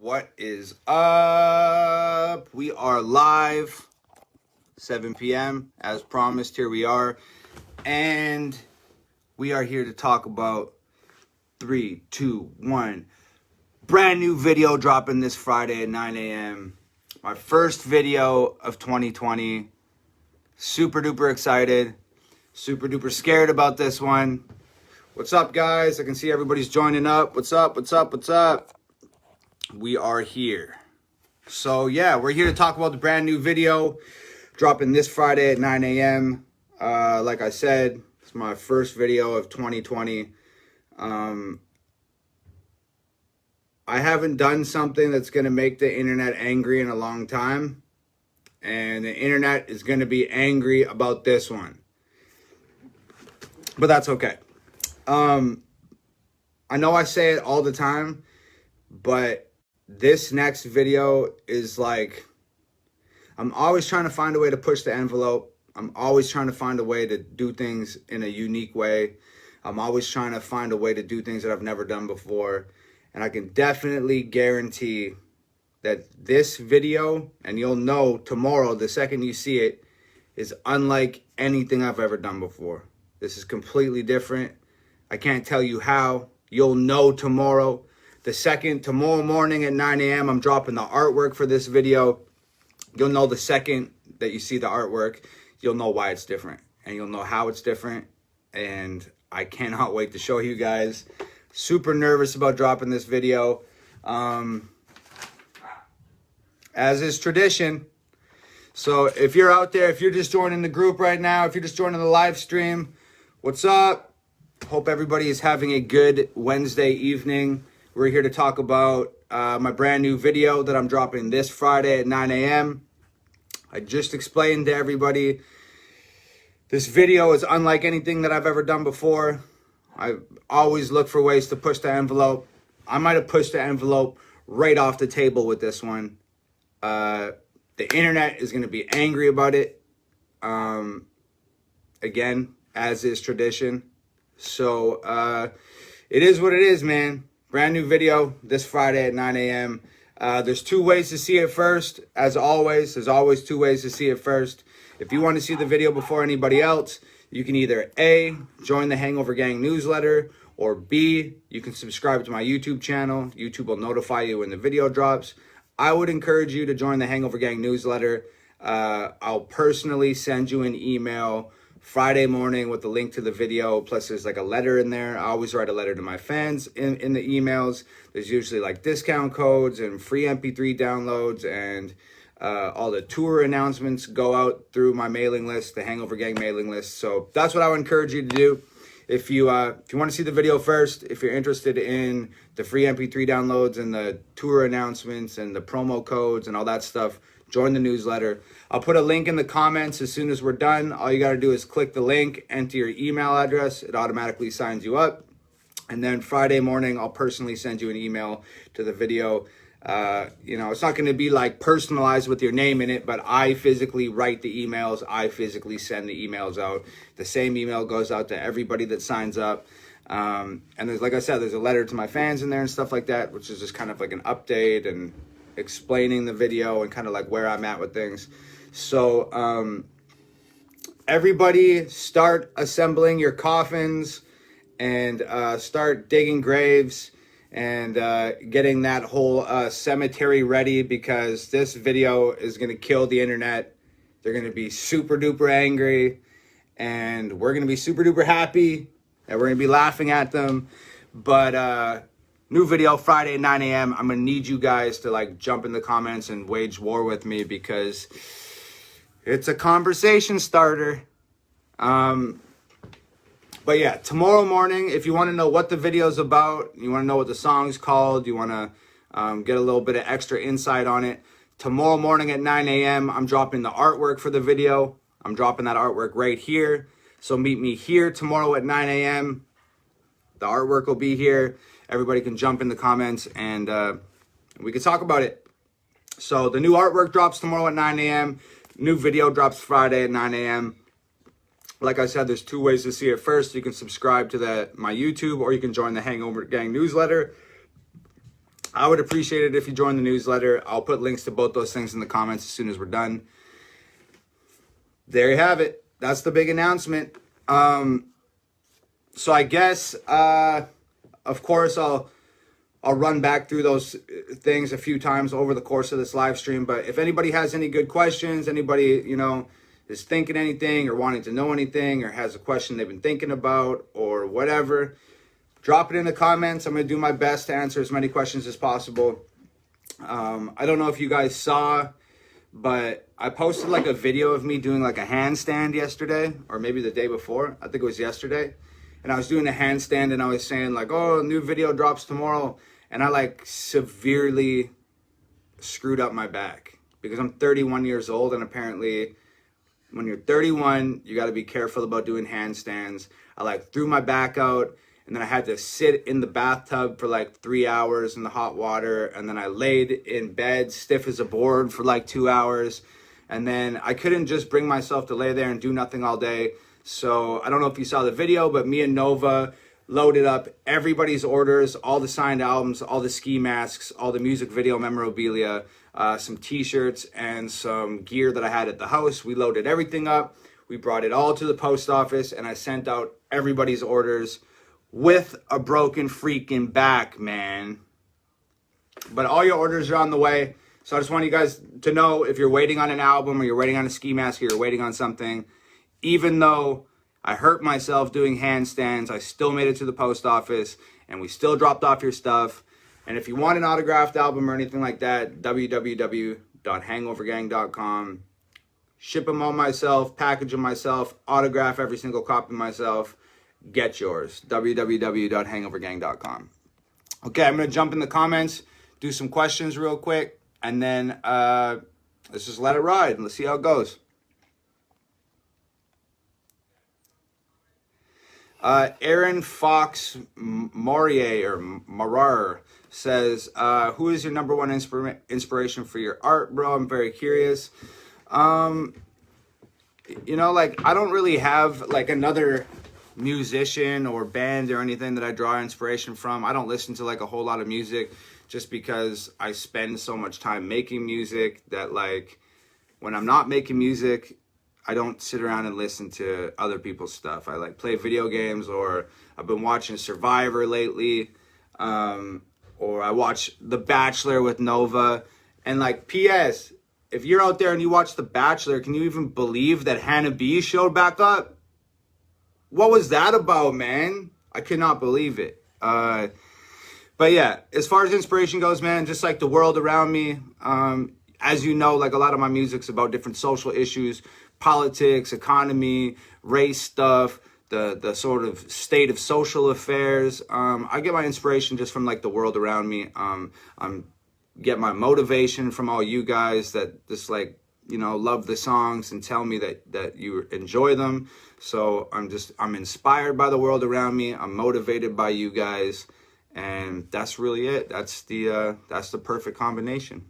What is up? We are live, 7 p.m. As promised, here we are. And we are here to talk about 3, 2, 1. Brand new video dropping this Friday at 9 a.m. My first video of 2020. Super duper excited. Super duper scared about this one. What's up, guys? I can see everybody's joining up. What's up? What's up? What's up? We are here. So yeah, we're here to talk about the brand new video dropping this Friday at 9 a.m. Like I said, it's my first video of 2020. I haven't done something that's going to make the internet angry in a long time. And the internet is going to be angry about this one. But that's okay. I know I say it all the time, but this next video is like, I'm always trying to find a way to push the envelope. I'm always trying to find a way to do things in a unique way. I'm always trying to find a way to do things that I've never done before. And I can definitely guarantee that this video, and you'll know tomorrow, the second you see it, is unlike anything I've ever done before. This is completely different. I can't tell you how. You'll know tomorrow. Tomorrow morning at 9 a.m., I'm dropping the artwork for this video. You'll know the second that you see the artwork, you'll know why it's different. And you'll know how it's different. And I cannot wait to show you guys. Super nervous about dropping this video. As is tradition. So if you're out there, if you're just joining the group right now, if you're just joining the live stream, what's up? Hope everybody is having a good Wednesday evening. We're here to talk about my brand new video that I'm dropping this Friday at 9 a.m. I just explained to everybody, this video is unlike anything that I've ever done before. I always look for ways to push the envelope. I might have pushed the envelope right off the table with this one. The internet is going to be angry about it. Again, as is tradition. So it is what it is, man. Brand new video this Friday at 9 a.m. There's two ways to see it first. As always, there's always two ways to see it first. If you want to see the video before anybody else, you can either A, join the Hangover Gang newsletter, or B, you can subscribe to my YouTube channel. YouTube will notify you when the video drops. I would encourage you to join the Hangover Gang newsletter. I'll personally send you an email Friday morning with the link to the video. Plus there's like a letter in there. I always write a letter to my fans in the emails. There's usually like discount codes and free MP3 downloads, and all the tour announcements go out through my mailing list, the Hangover Gang mailing list. So that's what I would encourage you to do. If you want to see the video first, if you're interested in the free MP3 downloads and the tour announcements and the promo codes and all that stuff, join the newsletter. I'll put a link in the comments as soon as we're done. All you got to do is click the link, enter your email address. It automatically signs you up. And then Friday morning, I'll personally send you an email to the video. It's not going to be like personalized with your name in it, but I physically write the emails. I physically send the emails out. The same email goes out to everybody that signs up. And there's, like I said, there's a letter to my fans in there and stuff like that, which is just kind of like an update and explaining the video and kind of like where I'm at with things. So everybody start assembling your coffins and start digging graves and getting that whole cemetery ready, because this video is going to kill the internet. They're going to be super duper angry, and we're going to be super duper happy, and we're going to be laughing at them. But new video Friday at 9 a.m. I'm going to need you guys to like jump in the comments and wage war with me, because it's a conversation starter. But yeah, tomorrow morning, if you want to know what the video's about, you want to know what the song's called, you want to get a little bit of extra insight on it, tomorrow morning at 9 a.m., I'm dropping the artwork for the video. I'm dropping that artwork right here. So meet me here tomorrow at 9 a.m. The artwork will be here. Everybody can jump in the comments and we can talk about it. So the new artwork drops tomorrow at 9 a.m. New video drops Friday at 9 a.m. Like I said, there's two ways to see it first. You can subscribe to my YouTube, or you can join the Hangover Gang newsletter. I would appreciate it if you join the newsletter. I'll put links to both those things in the comments as soon as we're done. There you have it. That's the big announcement. So I guess, of course, I'll run back through those things a few times over the course of this live stream. But if anybody has any good questions, anybody, is thinking anything or wanting to know anything or has a question they've been thinking about or whatever, drop it in the comments. I'm going to do my best to answer as many questions as possible. I don't know if you guys saw, but I posted like a video of me doing like a handstand yesterday, or maybe the day before. I think it was yesterday. And I was doing a handstand and I was saying like, oh, new video drops tomorrow. And I like severely screwed up my back because I'm 31 years old. And apparently when you're 31, you got to be careful about doing handstands. I like threw my back out. And then I had to sit in the bathtub for like 3 hours in the hot water. And then I laid in bed stiff as a board for like 2 hours. And then I couldn't just bring myself to lay there and do nothing all day. So I don't know if you saw the video, but me and Nova loaded up everybody's orders, all the signed albums, all the ski masks, all the music video memorabilia, some t-shirts and some gear that I had at the house. We loaded everything up. We brought it all to the post office and I sent out everybody's orders with a broken freaking back, man. But all your orders are on the way. So I just want you guys to know if you're waiting on an album or you're waiting on a ski mask or you're waiting on something, even though I hurt myself doing handstands, I still made it to the post office and we still dropped off your stuff. And if you want an autographed album or anything like that, www.hangovergang.com. Ship them all myself, package them myself, autograph every single copy myself. Get yours. www.hangovergang.com. Okay, I'm going to jump in the comments, do some questions real quick, and then let's just let it ride and let's see how it goes. Aaron Fox Morier or Marar says, who is your number one inspiration for your art, bro? I'm very curious. I don't really have like another musician or band or anything that I draw inspiration from. I don't listen to like a whole lot of music just because I spend so much time making music that like when I'm not making music, I don't sit around and listen to other people's stuff. I like play video games, or I've been watching Survivor lately, or I watch The Bachelor with Nova. And like, P.S., if you're out there and you watch The Bachelor, can you even believe that Hannah B showed back up? What was that about, man? I could not believe it. But yeah, as far as inspiration goes, man, just like the world around me, as you know, like a lot of my music's about different social issues, politics, economy, race stuff, the sort of state of social affairs. I get my inspiration just from like the world around me. I'm get my motivation from all you guys that just like, love the songs and tell me that you enjoy them. So I'm inspired by the world around me. I'm motivated by you guys. And that's really it. That's the perfect combination.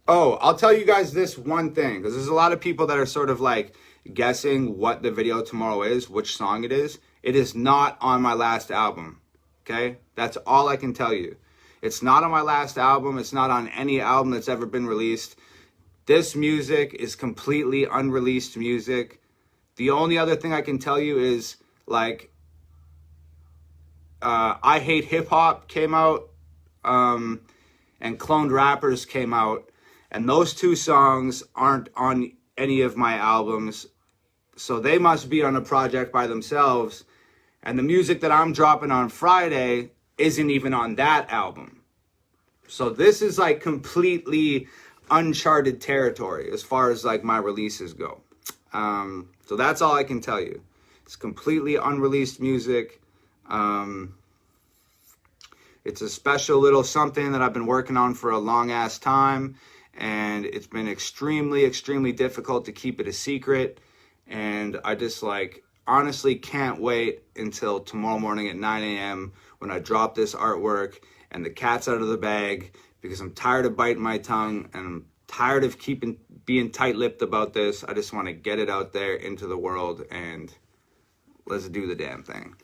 Oh, I'll tell you guys this one thing, because there's a lot of people that are sort of like guessing what the video tomorrow is, which song it is. It is not on my last album. Okay? That's all I can tell you. It's not on my last album. It's not on any album that's ever been released. This music is completely unreleased music. The only other thing I can tell you is like I Hate Hip Hop came out and Cloned Rappers came out. And those two songs aren't on any of my albums. So they must be on a project by themselves. And the music that I'm dropping on Friday isn't even on that album. So this is like completely uncharted territory as far as like my releases go. So that's all I can tell you. It's completely unreleased music. It's a special little something that I've been working on for a long ass time. And it's been extremely, extremely difficult to keep it a secret. And I just like honestly can't wait until tomorrow morning at 9 a.m. when I drop this artwork and the cat's out of the bag, because I'm tired of biting my tongue and I'm tired of being tight-lipped about this. I just want to get it out there into the world and let's do the damn thing.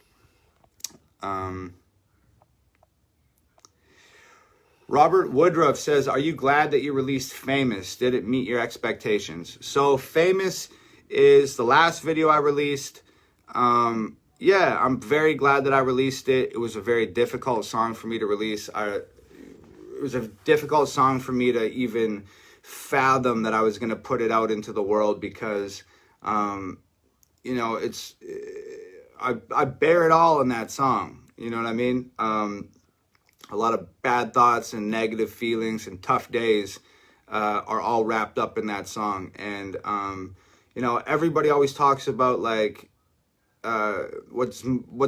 Robert Woodruff says, are you glad that you released Famous? Did it meet your expectations? So Famous is the last video I released. Yeah, I'm very glad that I released it. It was a very difficult song for me to release. It was a difficult song for me to even fathom that I was going to put it out into the world because, you know, I bear it all in that song. You know what I mean? A lot of bad thoughts and negative feelings and tough days are all wrapped up in that song. And, you know, everybody always talks about, like, what's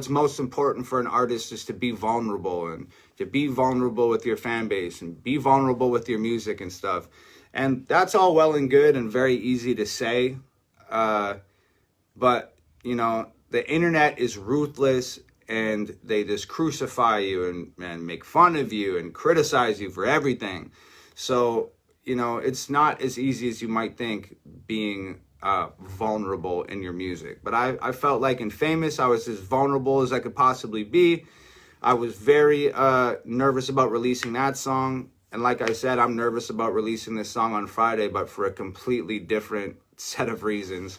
most important for an artist is to be vulnerable and to be vulnerable with your fan base and be vulnerable with your music and stuff. And that's all well and good and very easy to say. But, you know, the internet is ruthless and they just crucify you and make fun of you and criticize you for everything. So, you know, it's not as easy as you might think being vulnerable in your music. But I felt like in Famous, I was as vulnerable as I could possibly be. I was very nervous about releasing that song. And like I said, I'm nervous about releasing this song on Friday, but for a completely different set of reasons.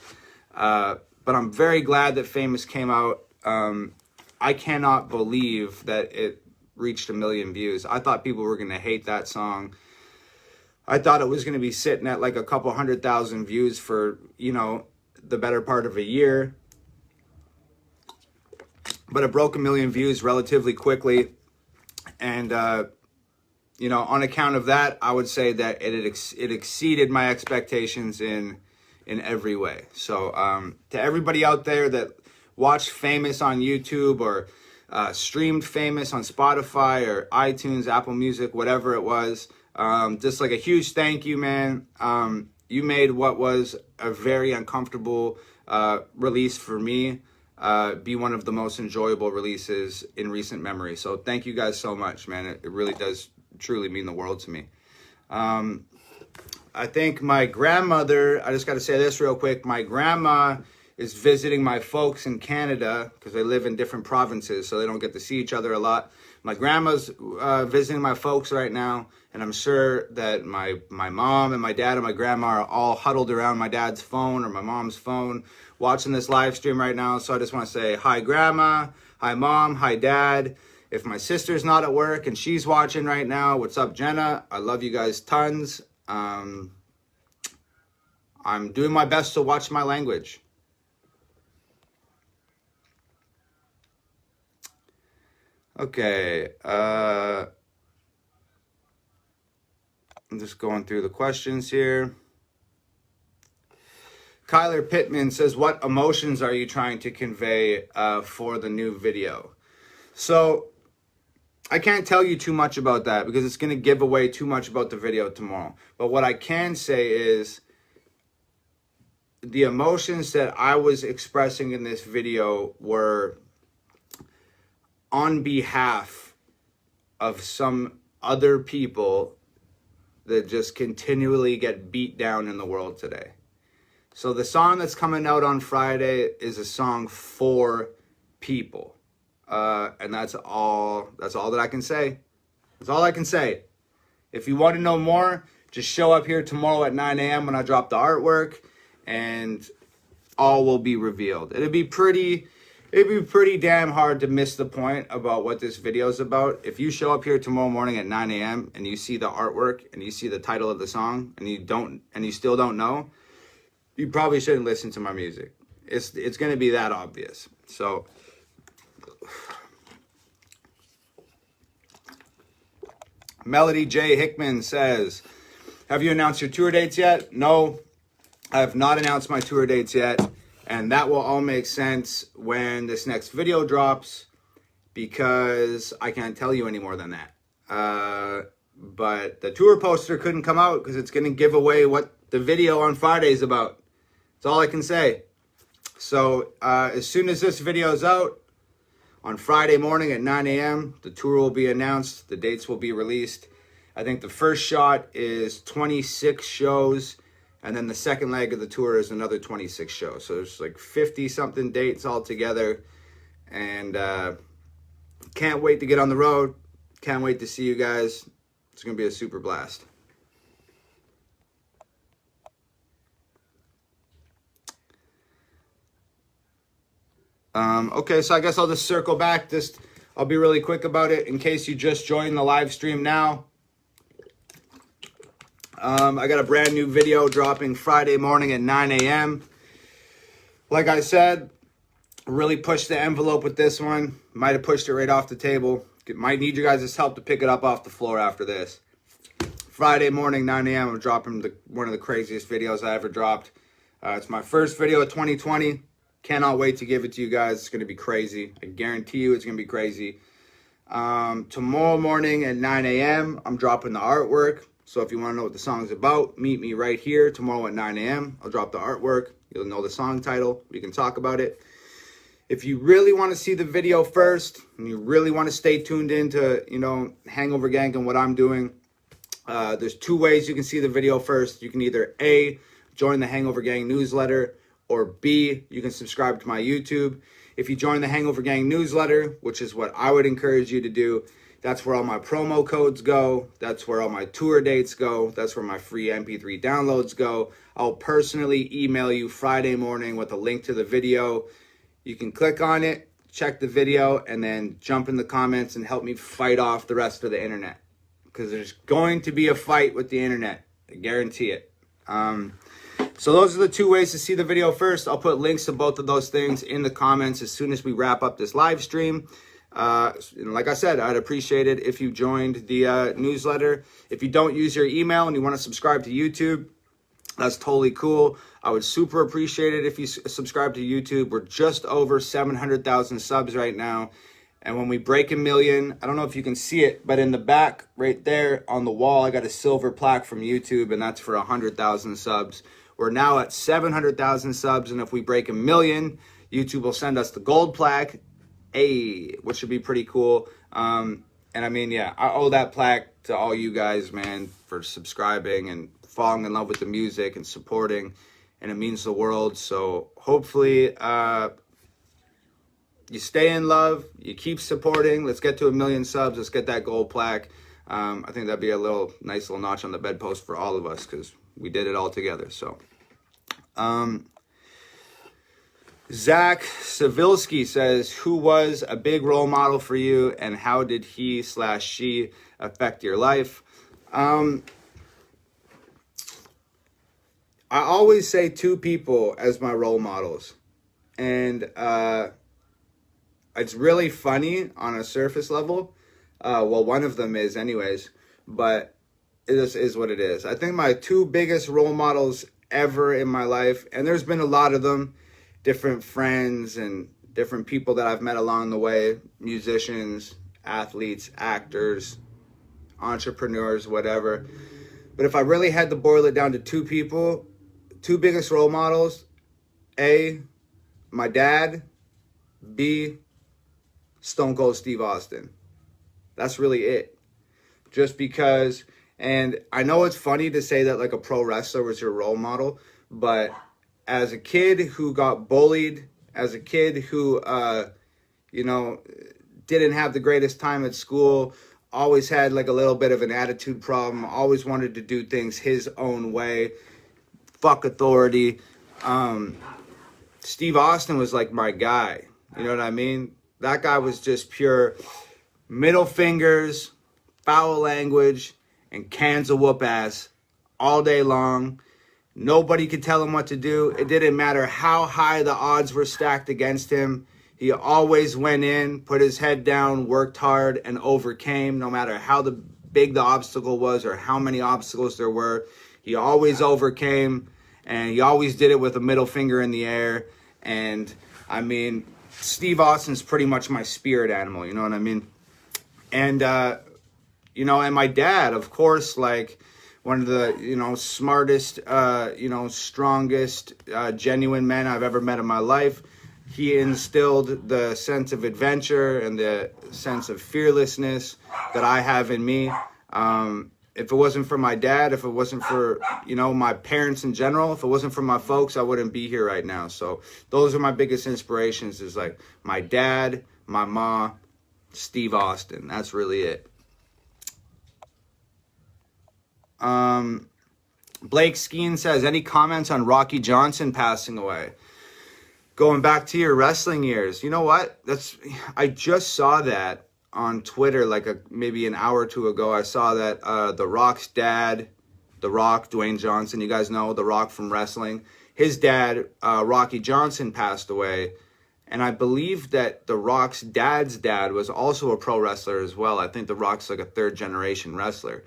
But I'm very glad that Famous came out. I cannot believe that it reached 1 million views. I thought people were going to hate that song. I thought it was going to be sitting at like a couple 100,000 views for, you know, the better part of a year. But it broke 1 million views relatively quickly. And, you know, on account of that, I would say that it exceeded my expectations in every way. So to everybody out there that watched Famous on YouTube or streamed Famous on Spotify or iTunes, Apple Music, whatever it was, just like a huge thank you, man. You made what was a very uncomfortable release for me be one of the most enjoyable releases in recent memory. So thank you guys so much, man. It really does truly mean the world to me. I think my grandmother, I just got to say this real quick. My grandma is visiting my folks in Canada because they live in different provinces, so they don't get to see each other a lot. My grandma's visiting my folks right now, and I'm sure that my mom and my dad and my grandma are all huddled around my dad's phone or my mom's phone watching this live stream right now. So I just want to say hi, Grandma, hi, Mom, hi, Dad. If my sister's not at work and she's watching right now, what's up, Jenna? I love you guys tons. I'm doing my best to watch my language. Okay, I'm just going through the questions here. Kyler Pittman says, what emotions are you trying to convey for the new video? So I can't tell you too much about that because it's going to give away too much about the video tomorrow. But what I can say is the emotions that I was expressing in this video were on behalf of some other people that just continually get beat down in the world today. So the song that's coming out on Friday is a song for people. And that's all that I can say. That's all I can say. If you want to know more, just show up here tomorrow at 9 a.m. when I drop the artwork and all will be revealed. It'd be pretty damn hard to miss the point about what this video is about. If you show up here tomorrow morning at 9 a.m. and you see the artwork and you see the title of the song and you still don't know, you probably shouldn't listen to my music. It's going to be that obvious. So Melody J. Hickman says, have you announced your tour dates yet? No, I have not announced my tour dates yet. And that will all make sense when this next video drops because I can't tell you any more than that. But the tour poster couldn't come out because it's going to give away what the video on Friday is about. That's all I can say. So as soon as this video is out, on Friday morning at 9 a.m., the tour will be announced. The dates will be released. I think the first shot is 26 shows. And then the second leg of the tour is another 26 shows. So there's like 50-something dates altogether. And Can't wait to get on the road. Can't wait to see you guys. It's going to be a super blast. Okay, so I guess I'll just circle back. I'll be really quick about it in case you just joined the live stream now. I got a brand new video dropping Friday morning at 9 a.m. Like I said, really pushed the envelope with this one. Might have pushed it right off the table. Might need you guys' help to pick it up off the floor after this. Friday morning, 9 a.m. I'm dropping one of the craziest videos I ever dropped. It's my first video of 2020. Cannot wait to give it to you guys. It's going to be crazy. I guarantee you it's going to be crazy. Tomorrow morning at 9 a.m., I'm dropping the artwork. So if you want to know what the song's about, meet me right here tomorrow at 9 a.m. I'll drop the artwork. You'll know the song title. We can talk about it. If you really want to see the video first, and you really want to stay tuned into, Hangover Gang and what I'm doing, there's two ways you can see the video first. You can either A, join the Hangover Gang newsletter, or B, you can subscribe to my YouTube. If you join the Hangover Gang newsletter, which is what I would encourage you to do, that's where all my promo codes go. That's where all my tour dates go. That's where my free MP3 downloads go. I'll personally email you Friday morning with a link to the video. You can click on it, check the video, and then jump in the comments and help me fight off the rest of the internet. Because there's going to be a fight with the internet. I guarantee it. So those are the two ways to see the video first. I'll put links to both of those things in the comments as soon as we wrap up this live stream. And like I said, I'd appreciate it if you joined the newsletter. If you don't use your email and you want to subscribe to YouTube, that's totally cool. I would super appreciate it if you subscribe to YouTube. We're just over 700,000 subs right now. And when we break 1 million, I don't know if you can see it, but in the back right there on the wall, I got a silver plaque from YouTube, and that's for 100,000 subs. We're now at 700,000 subs, and if we break 1 million, YouTube will send us the gold plaque, which should be pretty cool. And I mean, yeah, I owe that plaque to all you guys, man, for subscribing and falling in love with the music and supporting, and it means the world. So hopefully you stay in love, you keep supporting. Let's get to 1 million subs. Let's get that gold plaque. I think that'd be a nice little notch on the bedpost for all of us, because we did it all together. So Zach Savilsky says, who was a big role model for you, and how did he/she affect your life? I always say two people as my role models. And it's really funny on a surface level. Well, one of them is anyways, but it just is what it is. I think my two biggest role models ever in my life, and there's been a lot of them, different friends and different people that I've met along the way, musicians, athletes, actors, entrepreneurs, whatever. But if I really had to boil it down to two people, two biggest role models, A, my dad, B, Stone Cold Steve Austin. That's really it. Just because, and I know it's funny to say that like a pro wrestler was your role model, but as a kid who got bullied, as a kid who, didn't have the greatest time at school, always had like a little bit of an attitude problem, always wanted to do things his own way, fuck authority. Steve Austin was like my guy. You know what I mean? That guy was just pure middle fingers, foul language, and cans of whoop ass all day long. Nobody could tell him what to do. It didn't matter how high the odds were stacked against him. He always went in, put his head down, worked hard, and overcame, no matter how big the obstacle was or how many obstacles there were. He always overcame, and he always did it with a middle finger in the air. And, I mean, Steve Austin's pretty much my spirit animal, you know what I mean? And, and my dad, of course, like, one of the, smartest, strongest, genuine men I've ever met in my life. He instilled the sense of adventure and the sense of fearlessness that I have in me. If it wasn't for my dad, if it wasn't for, my parents in general, if it wasn't for my folks, I wouldn't be here right now. So those are my biggest inspirations, is like my dad, my mom, Steve Austin. That's really it. Blake Skeen says, any comments on Rocky Johnson passing away? Going back to your wrestling years, you know what? I just saw that on Twitter like maybe an hour or two ago. I saw that The Rock's dad, The Rock, Dwayne Johnson, you guys know The Rock from wrestling, his dad, Rocky Johnson, passed away. And I believe that The Rock's dad's dad was also a pro wrestler as well. I think The Rock's like a third generation wrestler.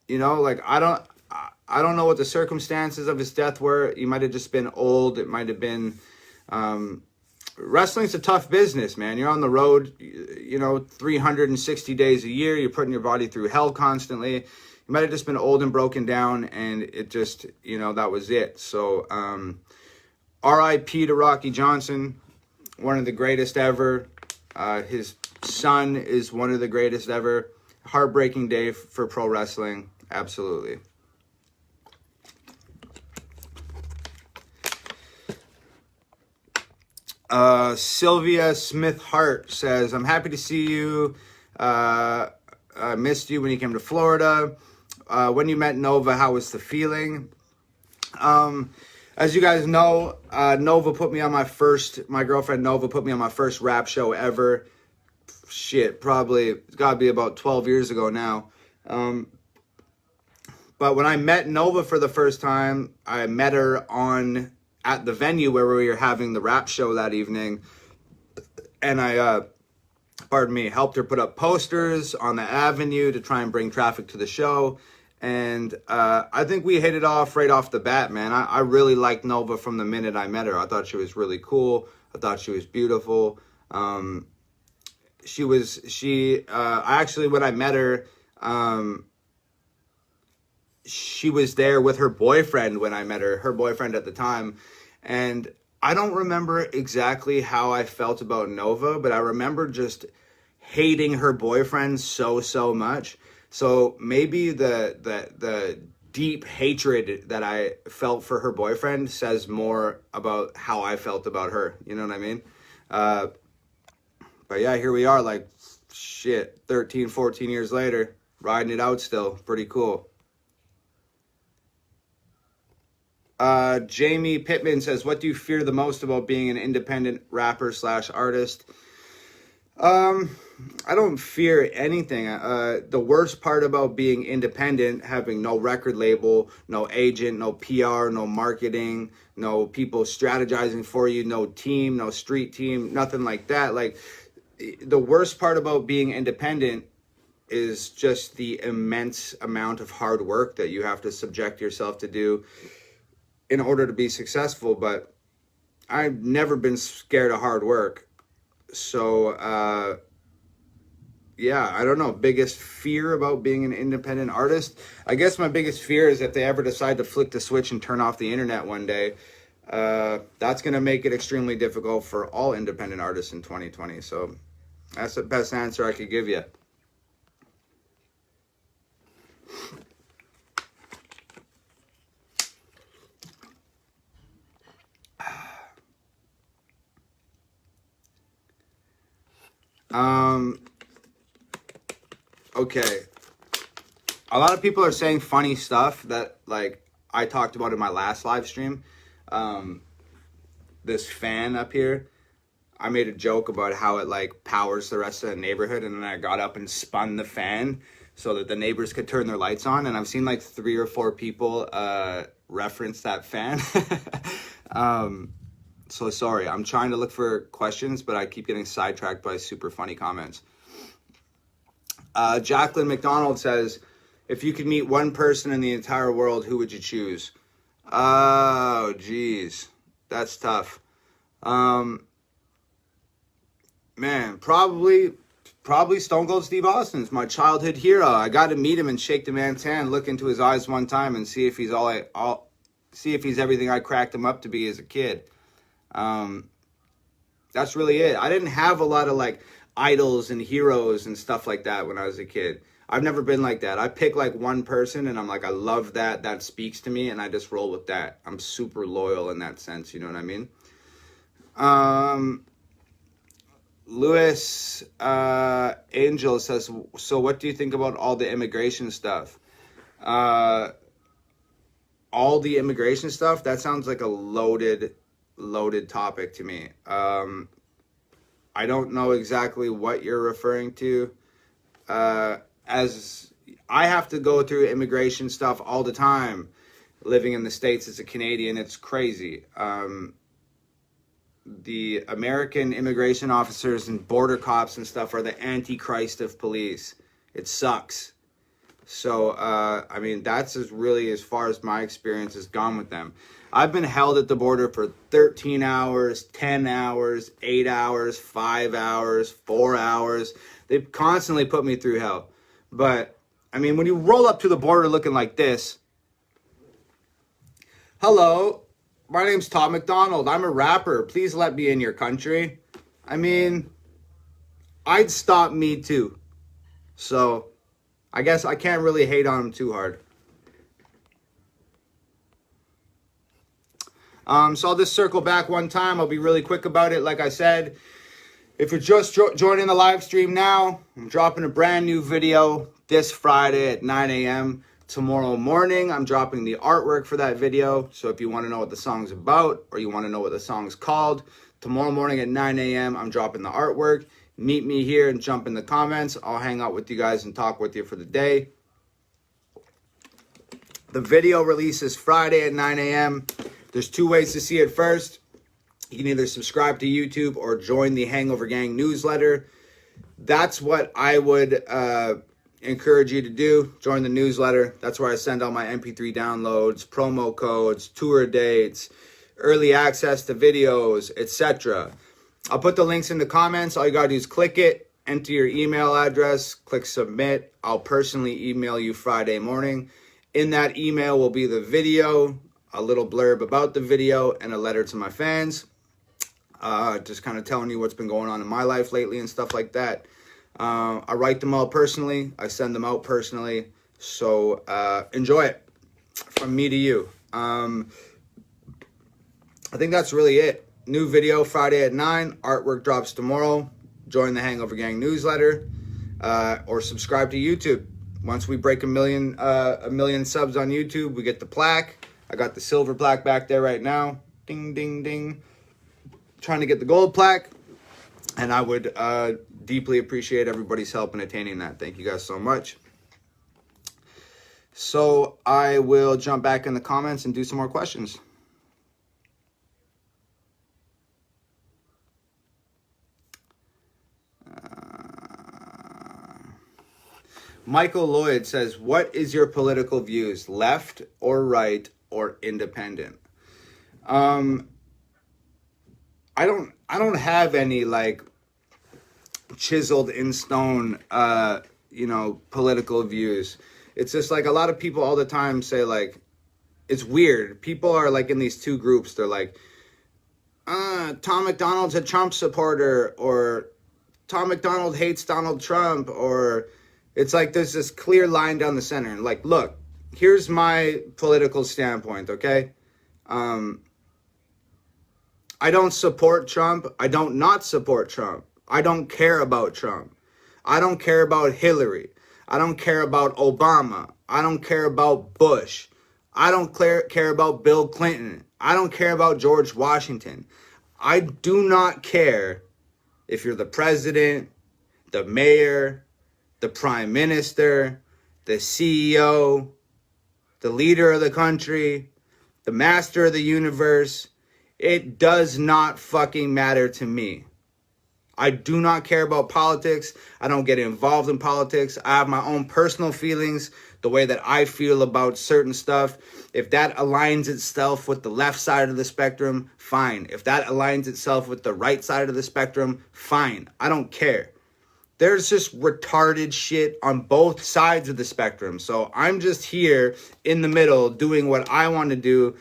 You know, like I don't know what the circumstances of his death were. He might have just been old. It might have been wrestling's a tough business, man. You're on the road, you know, 360 days a year. You're putting your body through hell constantly. You might have just been old and broken down, and it just, you know, that was it. So R.I.P. to Rocky Johnson, one of the greatest ever. His son is one of the greatest ever. Heartbreaking day for pro wrestling. Absolutely. Sylvia Smith Hart says, I'm happy to see you. I missed you when you came to Florida. When you met Nova, how was the feeling? As you guys know, Nova put me on my girlfriend Nova put me on my first rap show ever. Shit, probably, it's gotta be about 12 years ago now. But when I met Nova for the first time, I met her at the venue where we were having the rap show that evening. And I, helped her put up posters on the avenue to try and bring traffic to the show. And I think we hit it off right off the bat, man. I really liked Nova from the minute I met her. I thought she was really cool. I thought she was beautiful. When I met her, she was there with her boyfriend when I met her boyfriend at the time. And I don't remember exactly how I felt about Nova, but I remember just hating her boyfriend so much. So maybe the deep hatred that I felt for her boyfriend says more about how I felt about her. You know what I mean? But yeah, here we are, like, 13, 14 years later, riding it out still. Pretty cool. Jamie Pittman says, what do you fear the most about being an independent rapper / artist? I don't fear anything. The worst part about being independent, having no record label, no agent, no PR, no marketing, no people strategizing for you, no team, no street team, nothing like that. Like, the worst part about being independent is just the immense amount of hard work that you have to subject yourself to do in order to be successful. But I've never been scared of hard work. So, yeah, I don't know. Biggest fear about being an independent artist? I guess my biggest fear is if they ever decide to flick the switch and turn off the internet one day. That's going to make it extremely difficult for all independent artists in 2020. So that's the best answer I could give you. Okay. A lot of people are saying funny stuff that, like, I talked about in my last live stream. This fan up here, I made a joke about how it, like, powers the rest of the neighborhood, and then I got up and spun the fan so that the neighbors could turn their lights on, and I've seen, like, 3 or 4 people reference that fan. So sorry, I'm trying to look for questions, but I keep getting sidetracked by super funny comments. Jacqueline MacDonald says, if you could meet one person in the entire world, who would you choose? Oh, geez. That's tough. Man, probably Stone Cold Steve Austin's my childhood hero. I got to meet him and shake the man's hand, look into his eyes one time, and see if he's see if he's everything I cracked him up to be as a kid. That's really it. I didn't have a lot of, like, idols and heroes and stuff like that when I was a kid. I've never been like that. I pick, like, one person and I'm like, I love that. That speaks to me, and I just roll with that. I'm super loyal in that sense. You know what I mean? Louis Angel says, so what do you think about all the immigration stuff? All the immigration stuff? That sounds like a loaded topic to me. I don't know exactly what you're referring to. As I have to go through immigration stuff all the time. Living in the States as a Canadian, it's crazy. The American immigration officers and border cops and stuff are the antichrist of police. It sucks. So, I mean, that's really as far as my experience has gone with them. I've been held at the border for 13 hours, 10 hours, 8 hours, 5 hours, 4 hours. They constantly put me through hell. But, I mean, when you roll up to the border looking like this, hello, my name's T-MacDonald. I'm a rapper. Please let me in your country. I mean, I'd stop me too. So, I guess I can't really hate on them too hard. So I'll just circle back one time. I'll be really quick about it. Like I said, if you're just joining the live stream now, I'm dropping a brand new video this Friday at 9 a.m. Tomorrow morning, I'm dropping the artwork for that video. So if you want to know what the song's about or you want to know what the song's called, tomorrow morning at 9 a.m., I'm dropping the artwork. Meet me here and jump in the comments. I'll hang out with you guys and talk with you for the day. The video releases Friday at 9 a.m. There's two ways to see it first. You can either subscribe to YouTube or join the Hangover Gang newsletter. That's what I would encourage you to do. Join the newsletter. That's where I send all my MP3 downloads, promo codes, tour dates, early access to videos, etc. I'll put the links in the comments. All you gotta do is click it, enter your email address, click submit. I'll personally email you Friday morning. In that email will be the video, a little blurb about the video, and a letter to my fans. Just kind of telling you what's been going on in my life lately and stuff like that. I write them all personally. I send them out personally. So enjoy it from me to you. I think that's really it. New video Friday at 9. Artwork drops tomorrow. Join the Hangover Gang newsletter or subscribe to YouTube. Once we break a million subs on YouTube, we get the plaque. I got the silver plaque back there right now. Ding, ding, ding. Trying to get the gold plaque. And I would deeply appreciate everybody's help in attaining that. Thank you guys so much. So I will jump back in the comments and do some more questions. Michael Lloyd says, what is your political views, left or right or independent? I don't have any like chiseled in stone, political views. It's just like a lot of people all the time say like, it's weird. People are like in these two groups. They're like, Tom MacDonald's a Trump supporter, or Tom MacDonald hates Donald Trump, or it's like there's this clear line down the center. And like, look, here's my political standpoint, okay? I don't support Trump. I don't not support Trump. I don't care about Trump. I don't care about Hillary. I don't care about Obama. I don't care about Bush. I don't care about Bill Clinton. I don't care about George Washington. I do not care if you're the president, the mayor, the prime minister, the CEO, the leader of the country, the master of the universe. It does not fucking matter to me. I do not care about politics. I don't get involved in politics. I have my own personal feelings, the way that I feel about certain stuff. If that aligns itself with the left side of the spectrum, fine. If that aligns itself with the right side of the spectrum, fine. I don't care. There's just retarded shit on both sides of the spectrum. So I'm just here in the middle doing what I want to do,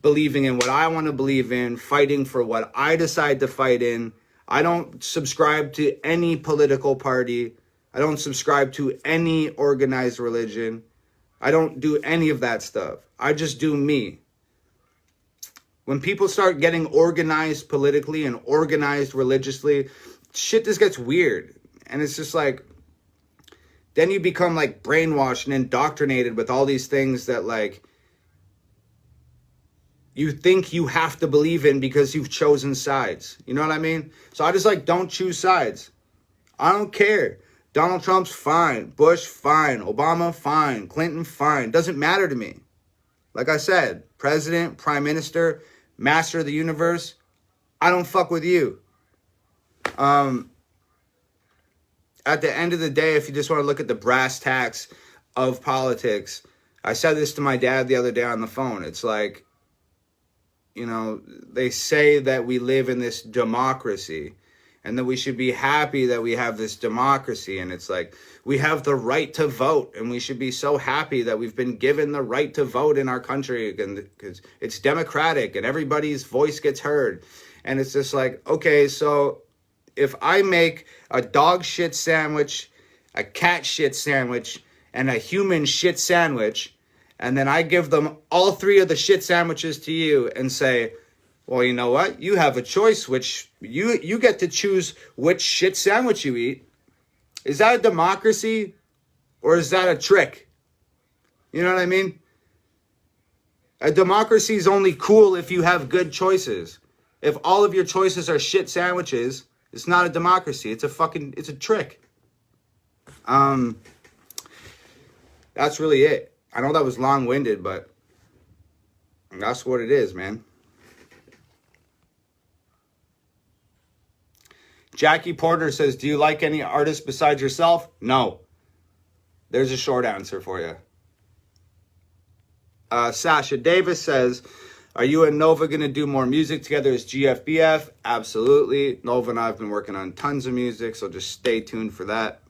believing in what I want to believe in, fighting for what I decide to fight in. I don't subscribe to any political party. I don't subscribe to any organized religion. I don't do any of that stuff. I just do me. When people start getting organized politically and organized religiously, shit just gets weird. And it's just like, then you become like brainwashed and indoctrinated with all these things that like you think you have to believe in because you've chosen sides. You know what I mean? So I just like, don't choose sides. I don't care. Donald Trump's fine. Bush, fine. Obama, fine. Clinton, fine. Doesn't matter to me. Like I said, president, prime minister, master of the universe, I don't fuck with you. At the end of the day, if you just want to look at the brass tacks of politics, I said this to my dad the other day on the phone. It's like, you know, they say that we live in this democracy and that we should be happy that we have this democracy. And it's like, we have the right to vote, and we should be so happy that we've been given the right to vote in our country because it's democratic and everybody's voice gets heard. And it's just like, okay, so if I make a dog shit sandwich, a cat shit sandwich, and a human shit sandwich, and then I give them all three of the shit sandwiches to you and say, well, you know what? You have a choice, which you get to choose which shit sandwich you eat. Is that a democracy or is that a trick? You know what I mean? A democracy is only cool if you have good choices. If all of your choices are shit sandwiches, it's not a democracy. It's a trick. That's really it. I know that was long-winded, but that's what it is, man. Jackie Porter says, do you like any artists besides yourself? No. There's a short answer for you. Sasha Davis says, are you and Nova going to do more music together as GFBF? Absolutely. Nova and I have been working on tons of music, so just stay tuned for that.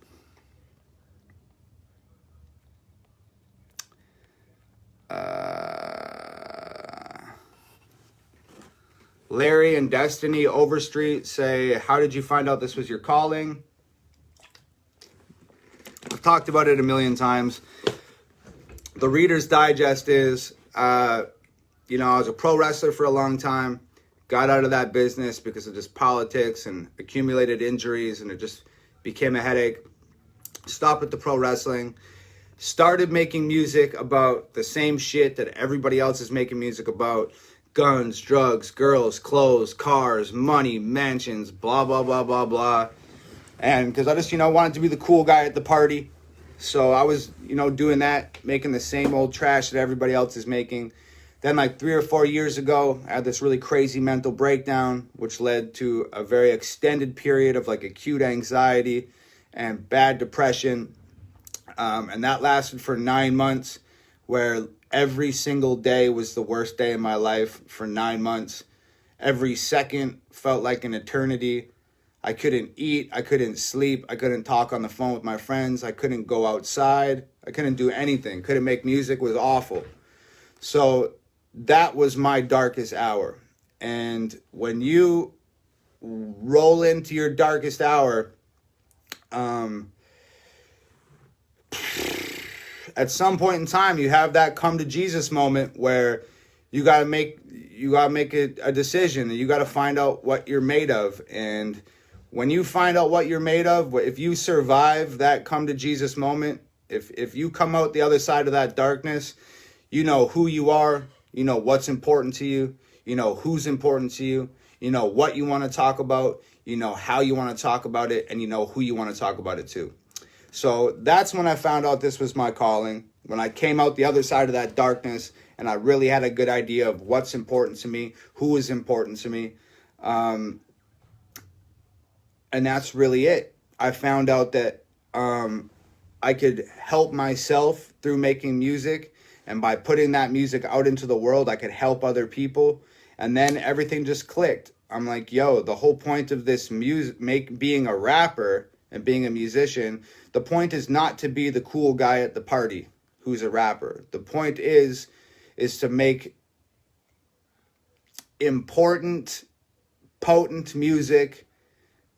Larry and Destiny Overstreet say, how did you find out this was your calling? I've talked about it a million times. The Reader's Digest is, I was a pro wrestler for a long time. Got out of that business because of just politics and accumulated injuries, and it just became a headache. Stopped with the pro wrestling. Started making music about the same shit that everybody else is making music about. Guns, drugs, girls, clothes, cars, money, mansions, blah, blah, blah, blah, blah. And because I just, wanted to be the cool guy at the party. So I was, doing that, making the same old trash that everybody else is making. Then like 3 or 4 years ago, I had this really crazy mental breakdown, which led to a very extended period of like acute anxiety and bad depression. And that lasted for 9 months, where every single day was the worst day in my life for 9 months. Every second felt like an eternity. I couldn't eat. I couldn't sleep. I couldn't talk on the phone with my friends. I couldn't go outside. I couldn't do anything. Couldn't make music. It was awful. So that was my darkest hour. And when you roll into your darkest hour, at some point in time, you have that come to Jesus moment where you gotta make a decision, and you gotta find out what you're made of. And when you find out what you're made of, if you survive that come to Jesus moment, if you come out the other side of that darkness, you know who you are, you know what's important to you, you know who's important to you, you know what you want to talk about, you know how you want to talk about it, and you know who you want to talk about it to. So that's when I found out this was my calling, when I came out the other side of that darkness and I really had a good idea of what's important to me, who is important to me. And that's really it. I found out that I could help myself through making music, and by putting that music out into the world, I could help other people. And then everything just clicked. I'm like, yo, the whole point of this being a rapper and being a musician, the point is not to be the cool guy at the party who's a rapper. The point is to make important, potent music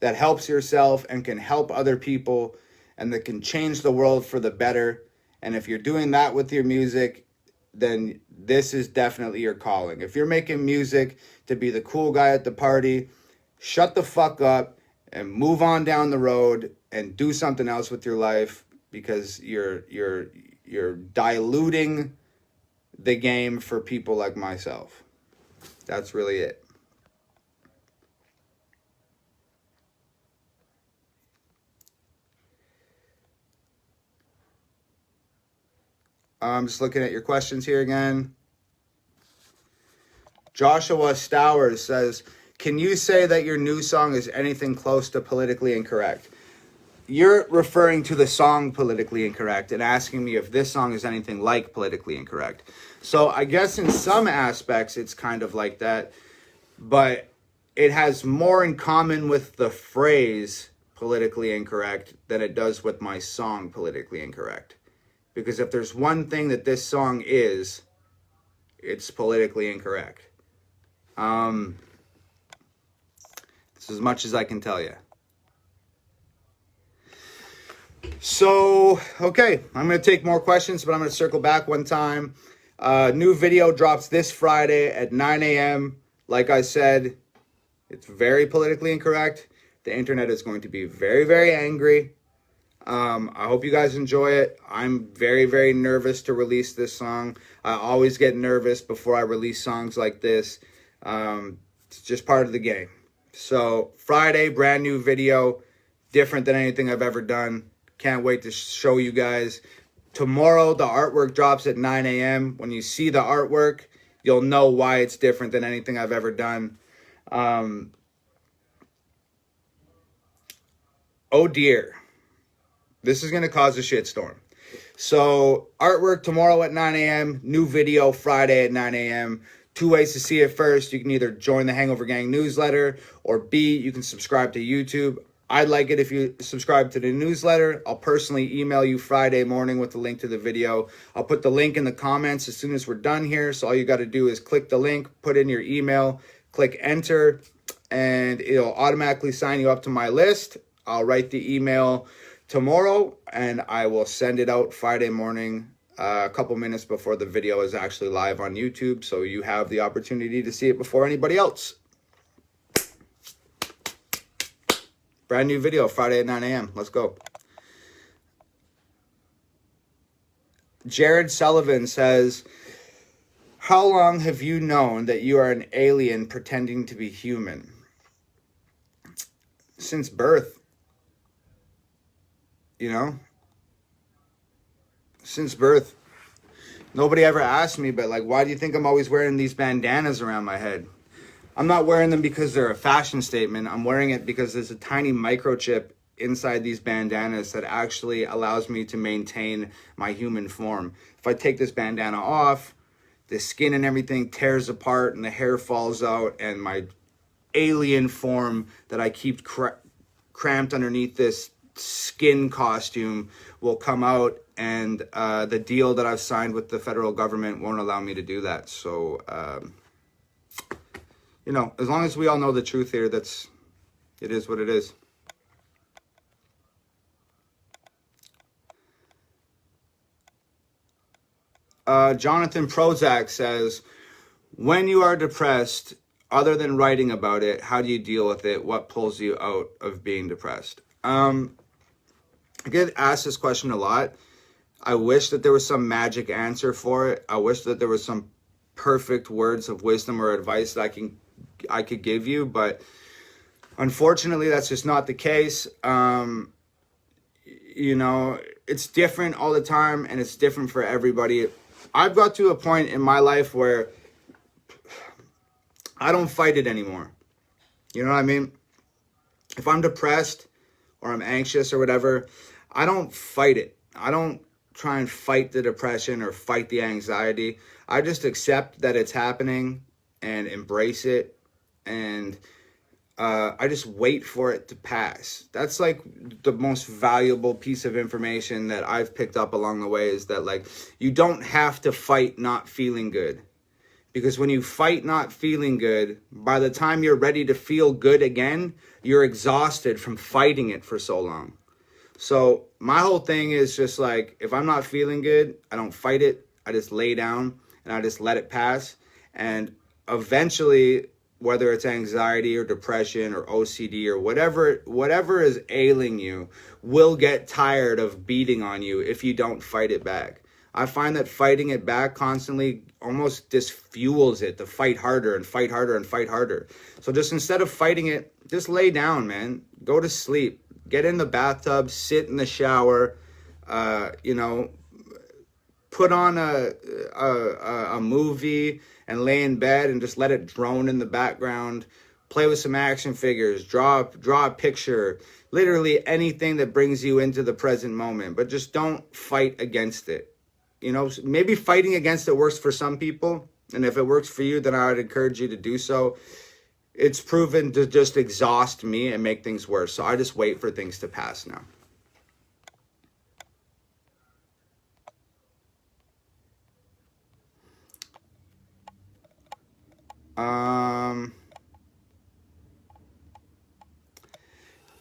that helps yourself and can help other people and that can change the world for the better. And if you're doing that with your music, then this is definitely your calling. If you're making music to be the cool guy at the party, shut the fuck up and move on down the road and do something else with your life, because you're diluting the game for people like myself. That's really it. I'm just looking at your questions here again. Joshua Stowers says, can you say that your new song is anything close to politically incorrect? You're referring to the song Politically Incorrect and asking me if this song is anything like politically incorrect. So I guess in some aspects it's kind of like that, but it has more in common with the phrase politically incorrect than it does with my song Politically Incorrect. Because if there's one thing that this song is, it's politically incorrect. It's as much as I can tell you. So, okay, I'm going to take more questions, but I'm going to circle back one time. New video drops this Friday at 9 a.m. Like I said, it's very politically incorrect. The internet is going to be very, very angry. I hope you guys enjoy it. I'm very, very nervous to release this song. I always get nervous before I release songs like this. It's just part of the game. So Friday, brand new video, different than anything I've ever done. Can't wait to show you guys. Tomorrow, the artwork drops at 9 a.m. When you see the artwork, you'll know why it's different than anything I've ever done. Oh dear. This is going to cause a shitstorm. So, artwork tomorrow at 9 a.m. New video Friday at 9 a.m. Two ways to see it. First, you can either join the Hangover Gang newsletter, or B, you can subscribe to YouTube. I'd like it if you subscribe to the newsletter. I'll personally email you Friday morning with the link to the video. I'll put the link in the comments as soon as we're done here. So all you got to do is click the link, put in your email, click enter, and it'll automatically sign you up to my list. I'll write the email tomorrow, and I will send it out Friday morning, a couple minutes before the video is actually live on YouTube, so you have the opportunity to see it before anybody else. Brand new video Friday at 9 a.m. Let's go. Jared Sullivan says, how long have you known that you are an alien pretending to be human? Since birth. You know? Since birth. Nobody ever asked me, but like, why do you think I'm always wearing these bandanas around my head? I'm not wearing them because they're a fashion statement. I'm wearing it because there's a tiny microchip inside these bandanas that actually allows me to maintain my human form. If I take this bandana off, the skin and everything tears apart and the hair falls out, and my alien form that I keep cramped underneath this skin costume will come out, and the deal that I've signed with the federal government won't allow me to do that. So, you know, as long as we all know the truth here, it is what it is. Jonathan Prozac says, when you are depressed, other than writing about it, how do you deal with it? What pulls you out of being depressed? I get asked this question a lot. I wish that there was some magic answer for it. I wish that there was some perfect words of wisdom or advice that I could give you, but unfortunately that's just not the case. You know, it's different all the time, and it's different for everybody. I've got to a point in my life where I don't fight it anymore. You know what I mean? If I'm depressed or I'm anxious or whatever, I don't fight it. I don't try and fight the depression or fight the anxiety. I just accept that it's happening and embrace it, and I just wait for it to pass. That's like the most valuable piece of information that I've picked up along the way, is that like, you don't have to fight not feeling good. Because when you fight not feeling good, by the time you're ready to feel good again, you're exhausted from fighting it for so long. So my whole thing is just like, if I'm not feeling good, I don't fight it. I just lay down and I just let it pass. And eventually whether it's anxiety or depression or OCD or whatever is ailing you, will get tired of beating on you if you don't fight it back. I find that fighting it back constantly almost just fuels it to fight harder and fight harder and fight harder. So just instead of fighting it, just lay down, man. Go to sleep. Get in the bathtub, sit in the shower, put on a movie and lay in bed and just let it drone in the background. Play with some action figures, draw a picture, literally anything that brings you into the present moment, but just don't fight against it. Maybe fighting against it works for some people, and if it works for you, then I would encourage you to do so. It's proven to just exhaust me and make things worse, so I just wait for things to pass now.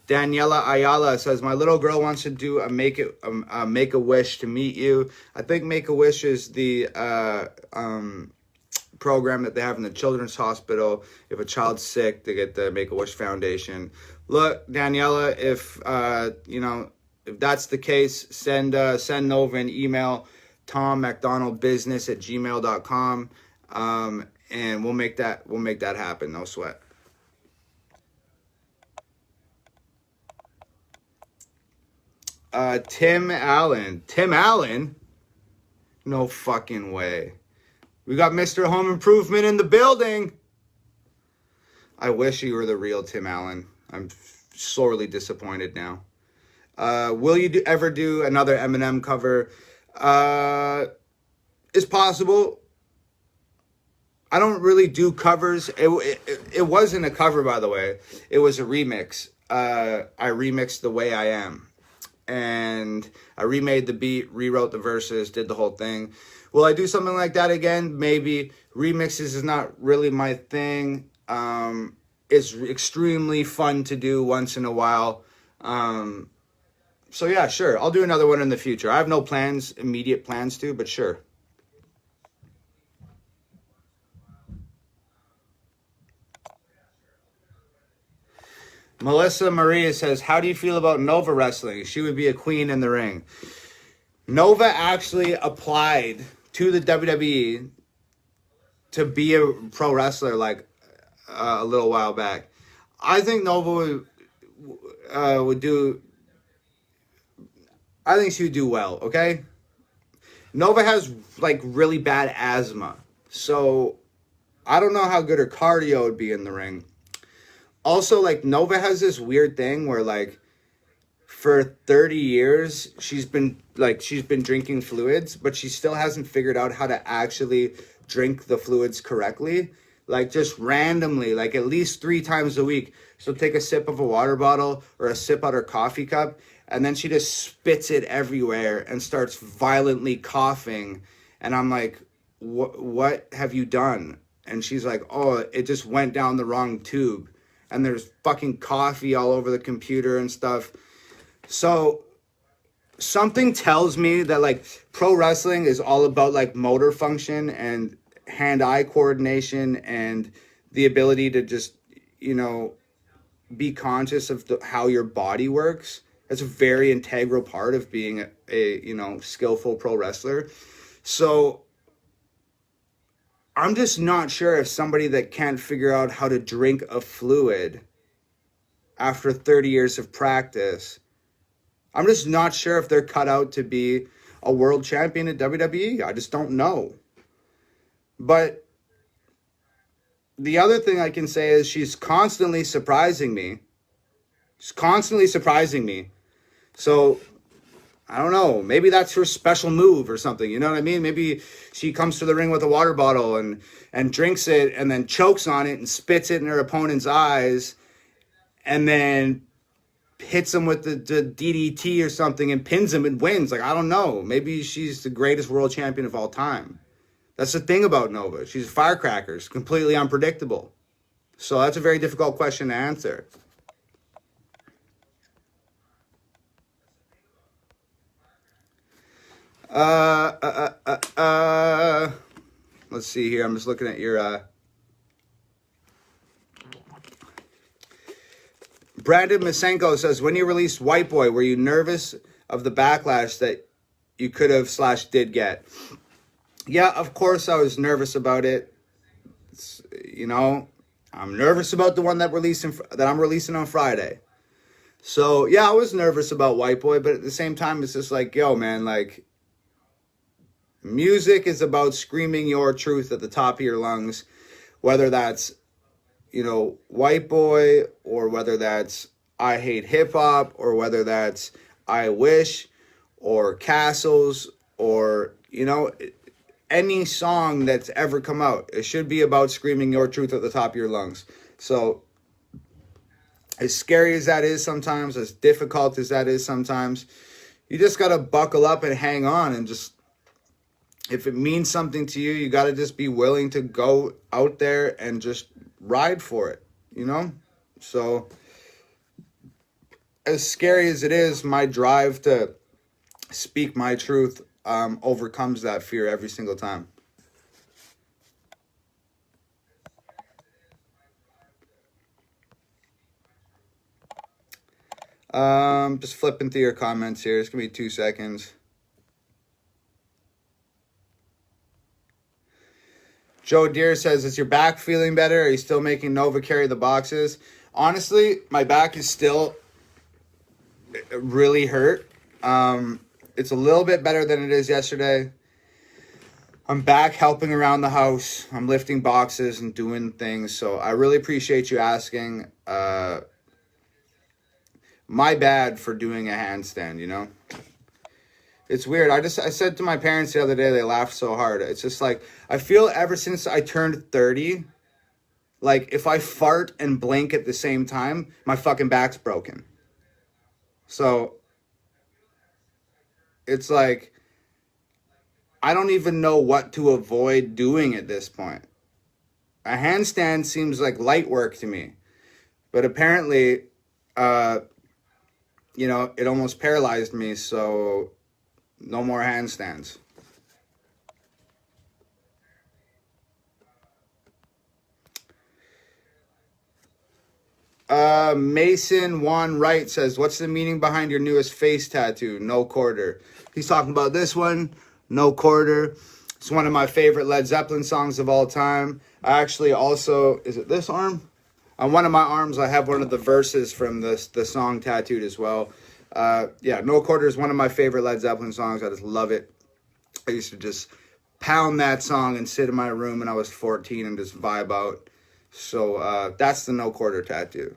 Daniela Ayala says, my little girl wants to do a Make-A-Wish to meet you. I think Make-A-Wish is the program that they have in the Children's Hospital. If a child's sick, they get the Make-A-Wish Foundation. Look, Daniela, if that's the case, send Nova an email, TomMacDonaldBusiness@gmail.com, and we'll make that happen. No sweat. Tim Allen? No fucking way. We got Mr. Home Improvement in the building. I wish you were the real Tim Allen. I'm sorely disappointed now. Will you ever do another Eminem cover? It's possible. I don't really do covers. It wasn't a cover, by the way. It was a remix. I remixed The Way I Am. And I remade the beat, rewrote the verses, did the whole thing. Will I do something like that again? Maybe. Remixes is not really my thing. It's extremely fun to do once in a while. So yeah, sure. I'll do another one in the future. I have no immediate plans to, but sure. Melissa Maria says, how do you feel about Nova wrestling? She would be a queen in the ring. Nova actually applied to the WWE to be a pro wrestler like a little while back. I think Nova would do... I think she would do well, okay? Nova has like really bad asthma. So I don't know how good her cardio would be in the ring. Also, like, Nova has this weird thing where, like, for 30 years, she's been drinking fluids, but she still hasn't figured out how to actually drink the fluids correctly. Like, just randomly, like, at least 3 times a week, she'll take a sip of a water bottle or a sip out her coffee cup, and then she just spits it everywhere and starts violently coughing. And I'm like, what have you done? And she's like, oh, it just went down the wrong tube. And there's fucking coffee all over the computer and stuff. So something tells me that, like, pro wrestling is all about, like, motor function and hand-eye coordination and the ability to just, be conscious of how your body works. That's a very integral part of being a skillful pro wrestler. So I'm just not sure if somebody that can't figure out how to drink a fluid after 30 years of practice, I'm just not sure if they're cut out to be a world champion at WWE. I just don't know. But the other thing I can say is she's constantly surprising me. She's constantly surprising me. So I don't know. Maybe that's her special move or something. You know what I mean? Maybe she comes to the ring with a water bottle and drinks it and then chokes on it and spits it in her opponent's eyes and then hits him with the DDT or something and pins him and wins. Like, I don't know. Maybe she's the greatest world champion of all time. That's the thing about Nova. She's a firecracker. She's completely unpredictable. So that's a very difficult question to answer. Let's see here. I'm just looking at your Brandon Masenko says, when you released White Boy, were you nervous of the backlash that you could have / did get? Yeah, of course I was nervous about it. You know, I'm nervous about the one that I'm releasing on Friday. So yeah, I was nervous about White Boy, but at the same time, it's just like, yo, man, like, music is about screaming your truth at the top of your lungs, whether that's, you know, White Boy, or whether that's I Hate Hip Hop, or whether that's I Wish, or Castles, or, you know, any song that's ever come out. It should be about screaming your truth at the top of your lungs. So, as scary as that is sometimes, as difficult as that is sometimes, you just got to buckle up and hang on, and just, if it means something to you, you got to just be willing to go out there and just ride for it, you know? So, as scary as it is, my drive to speak my truth overcomes that fear every single time. Just flipping through your comments here. It's gonna be 2 seconds. Joe Deere says, is your back feeling better? Are you still making Nova carry the boxes? Honestly, my back is still really hurt. It's a little bit better than it is yesterday. I'm back helping around the house. I'm lifting boxes and doing things. So I really appreciate you asking. My bad for doing a handstand, you know? It's weird. I said to my parents the other day, they laughed so hard. It's just like, I feel ever since I turned 30, like if I fart and blink at the same time, my fucking back's broken. So it's like, I don't even know what to avoid doing at this point. A handstand seems like light work to me. But apparently, you know, it almost paralyzed me, so no more handstands. Mason Juan Wright says, what's the meaning behind your newest face tattoo? No quarter. He's talking about this one, No Quarter. It's one of my favorite Led Zeppelin songs of all time. I actually also, is it this arm? On one of my arms, I have one of the verses from the song tattooed as well. Yeah, No Quarter is one of my favorite Led Zeppelin songs. I just love it. I used to just pound that song and sit in my room when I was 14 and just vibe out. So that's the No Quarter tattoo.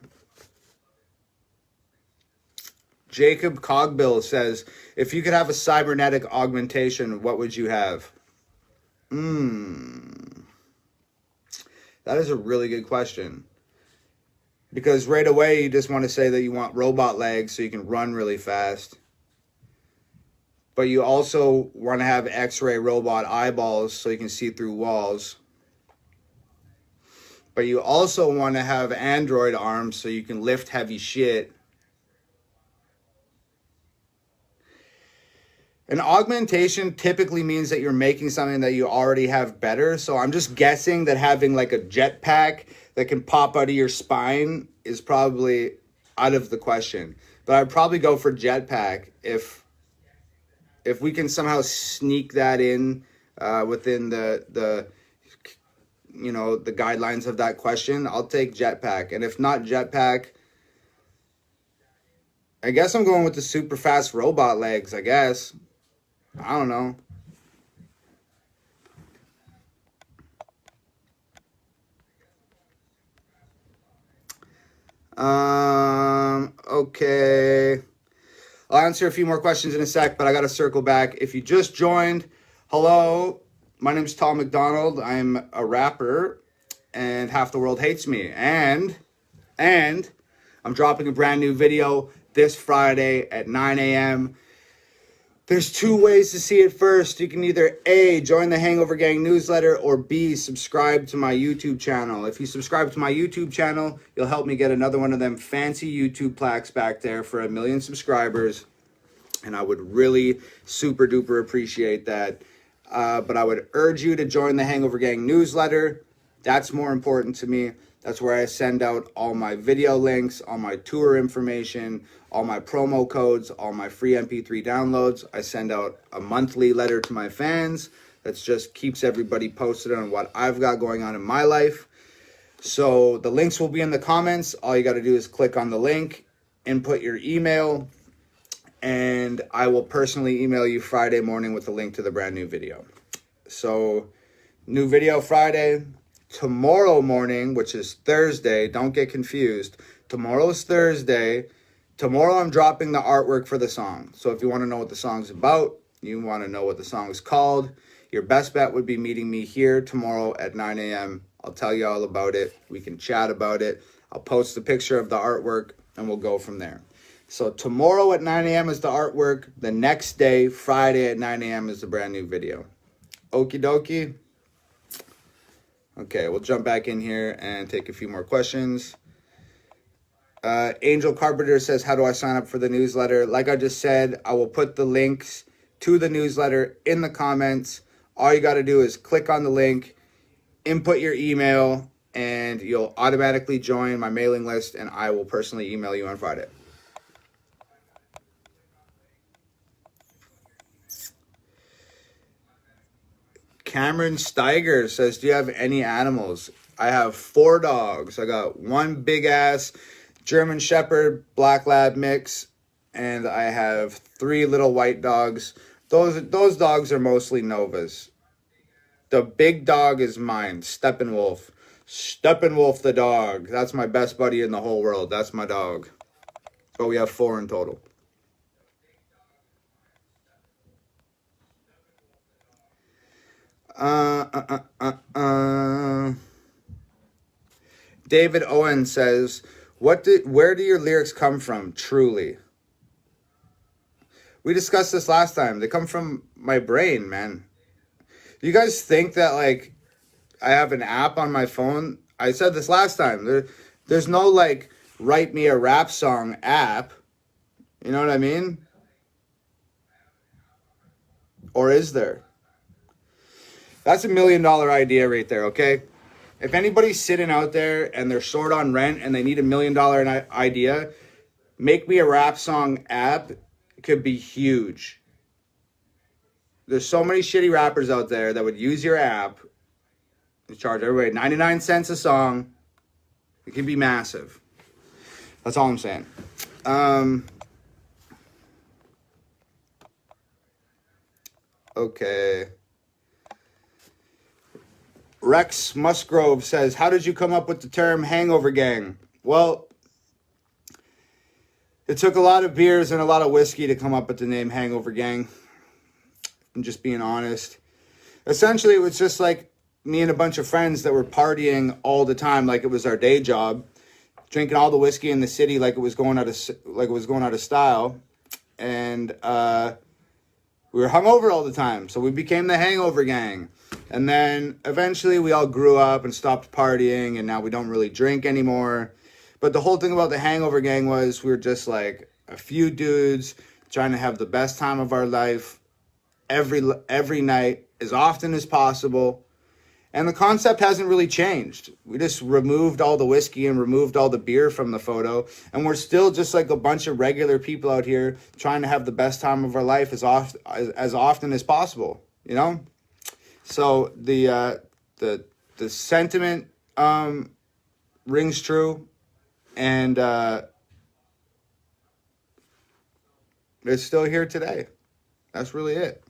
Jacob Cogbill says, if you could have a cybernetic augmentation, what would you have? That is a really good question. Because right away, you just want to say that you want robot legs so you can run really fast. But you also want to have X-ray robot eyeballs so you can see through walls. But you also want to have android arms so you can lift heavy shit. An augmentation typically means that you're making something that you already have better. So I'm just guessing that having like a jetpack that can pop out of your spine is probably out of the question. But I'd probably go for jetpack if we can somehow sneak that in within the you know, the guidelines of that question. I'll take jetpack. And if not jetpack, I guess I'm going with the super fast robot legs, I guess. I don't know. Okay. I'll answer a few more questions in a sec, but I got to circle back. If you just joined, hello. My name's T-MacDonald. I'm a rapper, and half the world hates me. And I'm dropping a brand new video this Friday at 9 a.m. There's two ways to see it first. You can either A, join the Hangover Gang newsletter, or B, subscribe to my YouTube channel. If you subscribe to my YouTube channel, you'll help me get another one of them fancy YouTube plaques back there for 1 million subscribers. And I would really super duper appreciate that. But I would urge you to join the Hangover Gang newsletter. That's more important to me. That's where I send out all my video links, all my tour information, all my promo codes, all my free MP3 downloads. I send out a monthly letter to my fans that just keeps everybody posted on what I've got going on in my life. So the links will be in the comments. All you got to do is click on the link, input your email, and I will personally email you Friday morning with the link to the brand new video. So, new video Friday. Tomorrow morning, which is Thursday, don't get confused. Tomorrow is Thursday. Tomorrow I'm dropping the artwork for the song. So if you want to know what the song's about, you want to know what the song is called, your best bet would be meeting me here tomorrow at 9 a.m. I'll tell you all about it. We can chat about it. I'll post a picture of the artwork and we'll go from there. So tomorrow at 9 a.m. is the artwork. The next day, Friday at 9 a.m. is the brand new video. Okie dokie. Okay, we'll jump back in here and take a few more questions. Angel Carpenter says, how do I sign up for the newsletter? Like I just said, I will put the links to the newsletter in the comments. All you got to do is click on the link, input your email, and you'll automatically join my mailing list, and I will personally email you on Friday. Cameron Steiger says, do you have any animals? I have 4 dogs. I got 1 big ass German Shepherd Black Lab mix, and I have 3 little white dogs. Those dogs are mostly Novas. The big dog is mine, Steppenwolf. Steppenwolf the dog. That's my best buddy in the whole world. That's my dog. So we have 4 in total. David Owen says, where do your lyrics come from, truly? We discussed this last time. They come from my brain, man. Do you guys think that, like, I have an app on my phone? I said this last time. There's no, like, write me a rap song app. You know what I mean? Or is there? That's $1 million idea right there, okay? If anybody's sitting out there and they're short on rent and they need $1 million idea, make me a rap song app. It could be huge. There's so many shitty rappers out there that would use your app to charge everybody 99 cents a song. It could be massive. That's all I'm saying. Okay. Rex Musgrove says, how did you come up with the term hangover gang? Well, it took a lot of beers and a lot of whiskey to come up with the name hangover gang. I'm just being honest. Essentially, it was just like me and a bunch of friends that were partying all the time like it was our day job, drinking all the whiskey in the city like it was going out of style. And we were hungover all the time, so we became the hangover gang. And then eventually we all grew up and stopped partying, and now we don't really drink anymore. But the whole thing about the hangover gang was we were just like a few dudes trying to have the best time of our life every night, as often as possible. And the concept hasn't really changed. We just removed all the whiskey and removed all the beer from the photo. And we're still just like a bunch of regular people out here trying to have the best time of our life as often as possible, you know? So the sentiment rings true, and it's still here today. That's really it.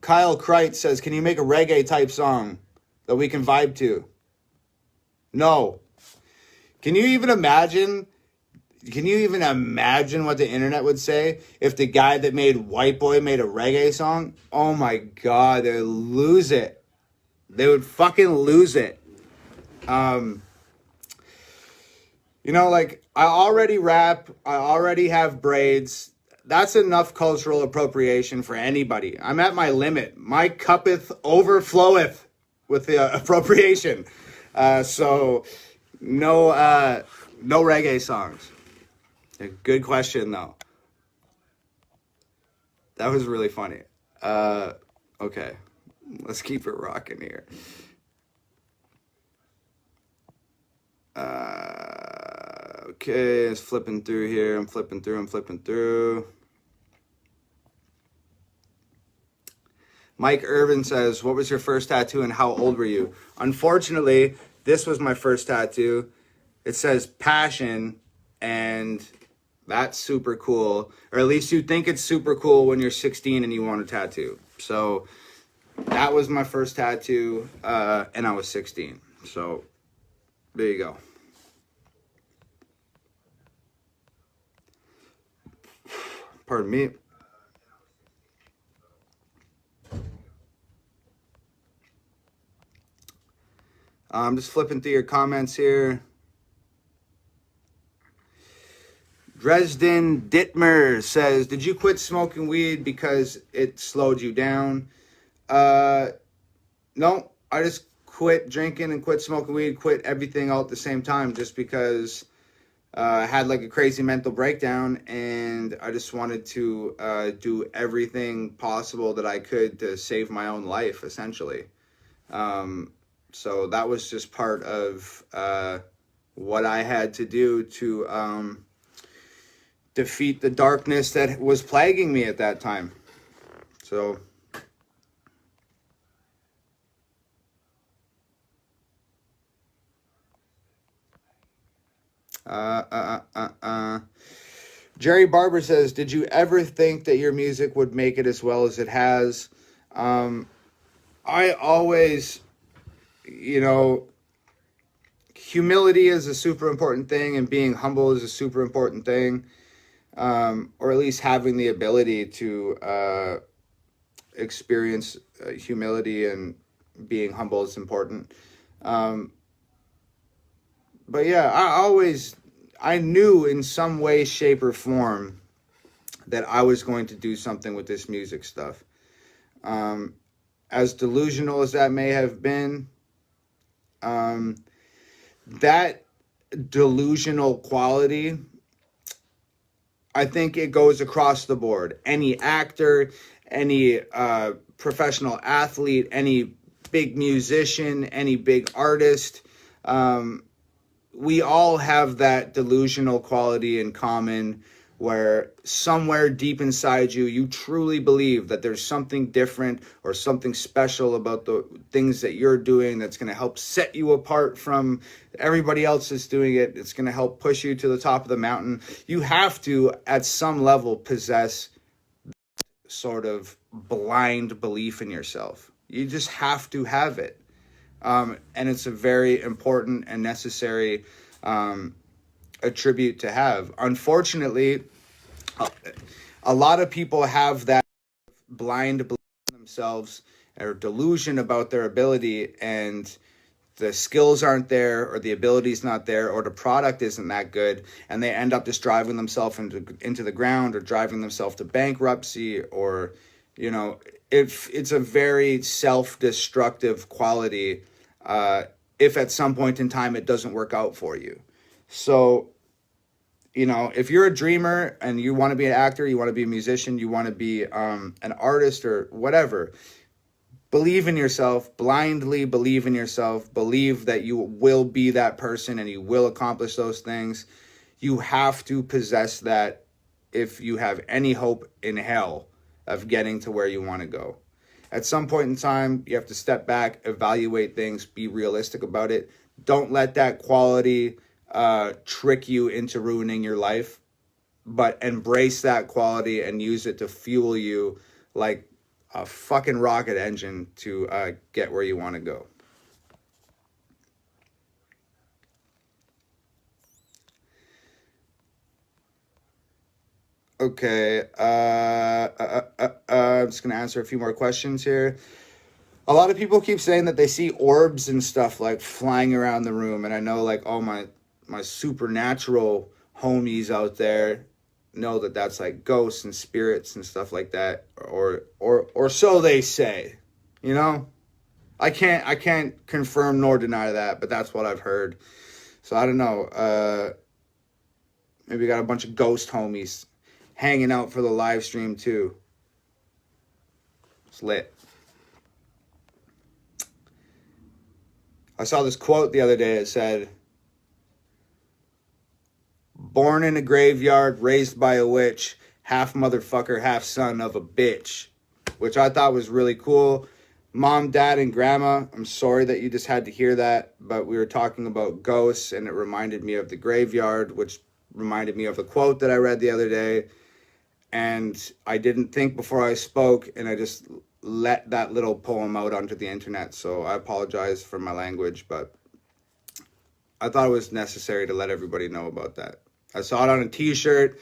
Kyle Kreitz says, can you make a reggae type song that we can vibe to? No. Can you even imagine what the internet would say if the guy that made White Boy made a reggae song? Oh my God, they would lose it. They would fucking lose it. You know, like, I already rap. I already have braids. That's enough cultural appropriation for anybody. I'm at my limit. My cuppeth overfloweth with the appropriation. So no reggae songs. A good question, though. That was really funny. Okay. Let's keep it rocking here. Okay, it's flipping through here. I'm flipping through. Mike Irvin says, what was your first tattoo and how old were you? Unfortunately, this was my first tattoo. It says passion, and that's super cool. Or at least you think it's super cool when you're 16 and you want a tattoo. So that was my first tattoo, and I was 16. So there you go. Pardon me. I'm just flipping through your comments here. Dresden Dittmer says, did you quit smoking weed because it slowed you down? No, I just quit drinking and quit smoking weed, quit everything all at the same time just because I had like a crazy mental breakdown and I just wanted to do everything possible that I could to save my own life, essentially. So that was just part of what I had to do to defeat the darkness that was plaguing me at that time. So Jerry Barber says, did you ever think that your music would make it as well as it has? I always, humility is a super important thing, and being humble is a super important thing. Or at least having the ability to experience humility and being humble is important. But yeah, I knew in some way, shape, or form that I was going to do something with this music stuff. As delusional as that may have been, that delusional quality, I think it goes across the board. Any actor, any professional athlete, any big musician, any big artist, we all have that delusional quality in common, where somewhere deep inside you, you truly believe that there's something different or something special about the things that you're doing that's going to help set you apart from everybody else that's doing it. It's going to help push you to the top of the mountain. You have to, at some level, possess sort of blind belief in yourself. You just have to have it. And it's a very important and necessary attribute to have. Unfortunately, a lot of people have that blind belief in themselves or delusion about their ability, and the skills aren't there, or the ability's not there, or the product isn't that good, and they end up just driving themselves into the ground, or driving themselves to bankruptcy, or if it's a very self-destructive quality if at some point in time it doesn't work out for you. So, if you're a dreamer and you want to be an actor, you want to be a musician, you want to be an artist or whatever, believe in yourself, blindly believe in yourself, believe that you will be that person and you will accomplish those things. You have to possess that if you have any hope in hell of getting to where you want to go. At some point in time, you have to step back, evaluate things, be realistic about it. Don't let that quality trick you into ruining your life, but embrace that quality and use it to fuel you like a fucking rocket engine to get where you want to go. Okay, I'm just gonna answer a few more questions here. A lot of people keep saying that they see orbs and stuff like flying around the room, and I know like all my supernatural homies out there know that that's like ghosts and spirits and stuff like that, or so they say. I can't confirm nor deny that, but that's what I've heard. So I don't know. Maybe we got a bunch of ghost homies hanging out for the live stream too. It's lit. I saw this quote the other day. It said, "Born in a graveyard, raised by a witch, half motherfucker, half son of a bitch," which I thought was really cool. Mom, Dad, and Grandma, I'm sorry that you just had to hear that, but we were talking about ghosts, and it reminded me of the graveyard, which reminded me of a quote that I read the other day. And I didn't think before I spoke, and I just let that little poem out onto the internet. So I apologize for my language, but I thought it was necessary to let everybody know about that. I saw it on a t-shirt.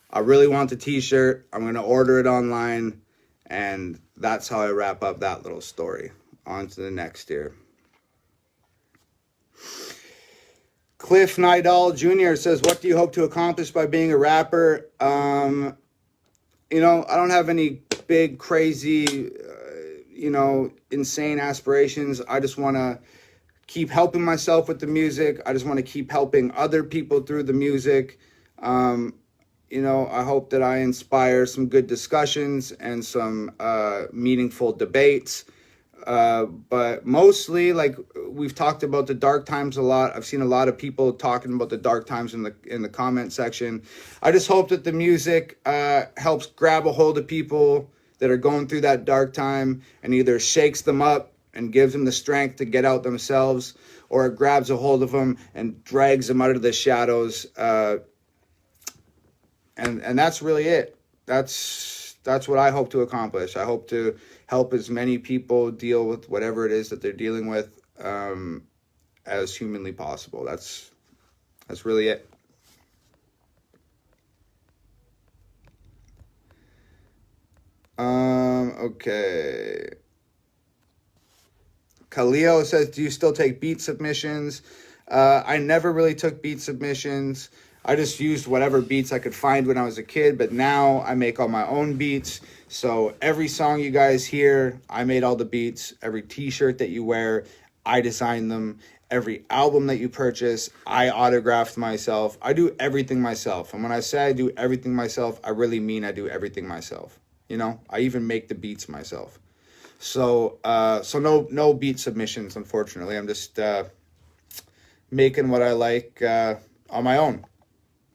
I really want the t-shirt. I'm going to order it online. And that's how I wrap up that little story. On to the next here. Cliff Nidal Jr. says, "What do you hope to accomplish by being a rapper?" You know, I don't have any big, crazy, insane aspirations. I just want to keep helping myself with the music. I just want to keep helping other people through the music. I hope that I inspire some good discussions and some meaningful debates. But mostly, like, we've talked about the dark times a lot. I've seen a lot of people talking about the dark times in the comment section. I just hope that the music helps grab a hold of people that are going through that dark time and either shakes them up and gives them the strength to get out themselves, or it grabs a hold of them and drags them out of the shadows. And that's really it. That's what I hope to accomplish. I hope to help as many people deal with whatever it is that they're dealing with as humanly possible. That's really it. Okay. Khalil says, "Do you still take beat submissions?" I never really took beat submissions. I just used whatever beats I could find when I was a kid, but now I make all my own beats. So every song you guys hear, I made all the beats. Every t-shirt that you wear, I designed them. Every album that you purchase, I autographed myself. I do everything myself. And when I say I do everything myself, I really mean I do everything myself. You know, I even make the beats myself. So no beat submissions, unfortunately. I'm just making what I like on my own.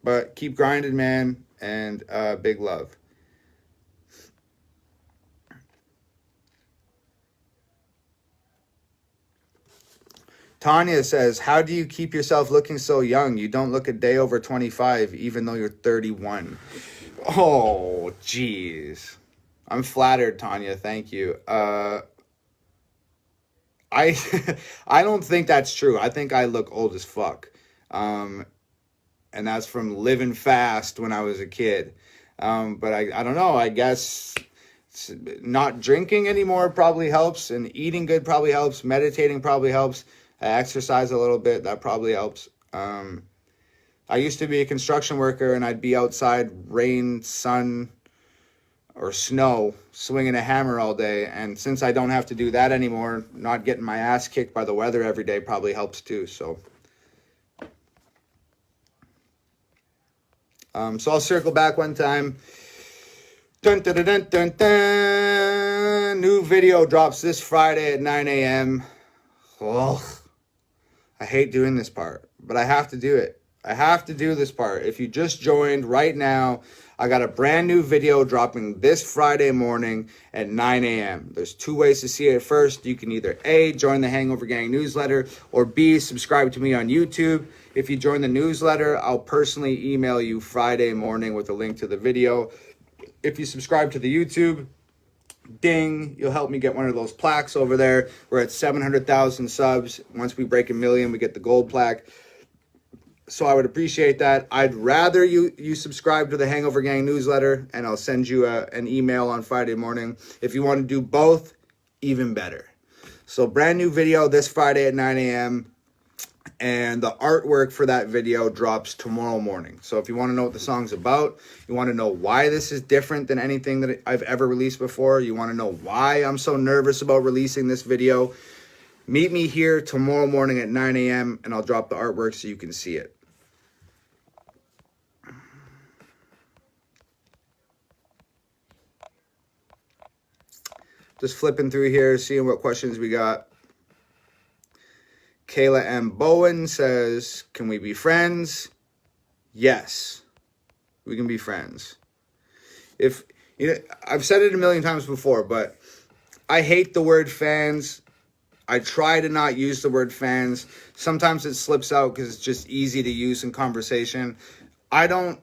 But keep grinding, man, and big love. Tanya says, "How do you keep yourself looking so young? You don't look a day over 25, even though you're 31. Oh, jeez. I'm flattered, Tanya. Thank you. I I don't think that's true. I think I look old as fuck. And that's from living fast when I was a kid. But I don't know. I guess not drinking anymore probably helps, and eating good probably helps. Meditating probably helps. I exercise a little bit. That probably helps. I used to be a construction worker, and I'd be outside, rain, sun, or snow, swinging a hammer all day. And since I don't have to do that anymore, not getting my ass kicked by the weather every day probably helps too. So I'll circle back one time. Dun, dun, dun, dun, dun, dun. New video drops this Friday at 9 a.m. Ugh. I hate doing this part, but I have to do it. I have to do this part. If you just joined right now, I got a brand new video dropping this Friday morning at 9 a.m. There's two ways to see it. First, you can either A, join the Hangover Gang newsletter, or B, subscribe to me on YouTube. If you join the newsletter, I'll personally email you Friday morning with a link to the video. If you subscribe to the YouTube, ding, you'll help me get one of those plaques over there. We're at 700,000 subs. Once we break 1 million, we get the gold plaque. So I would appreciate that. I'd rather you subscribe to the Hangover Gang newsletter, and I'll send you an email on Friday morning. If you want to do both, even better. So brand new video this Friday at 9 a.m. And the artwork for that video drops tomorrow morning. So if you want to know what the song's about, you want to know why this is different than anything that I've ever released before, you want to know why I'm so nervous about releasing this video, meet me here tomorrow morning at 9 a.m. and I'll drop the artwork so you can see it. Just flipping through here, seeing what questions we got. Kayla M. Bowen says, can we be friends? Yes, we can be friends. If you know, I've said it a million times before, but I hate the word fans. I try to not use the word fans. Sometimes it slips out because it's just easy to use in conversation. I don't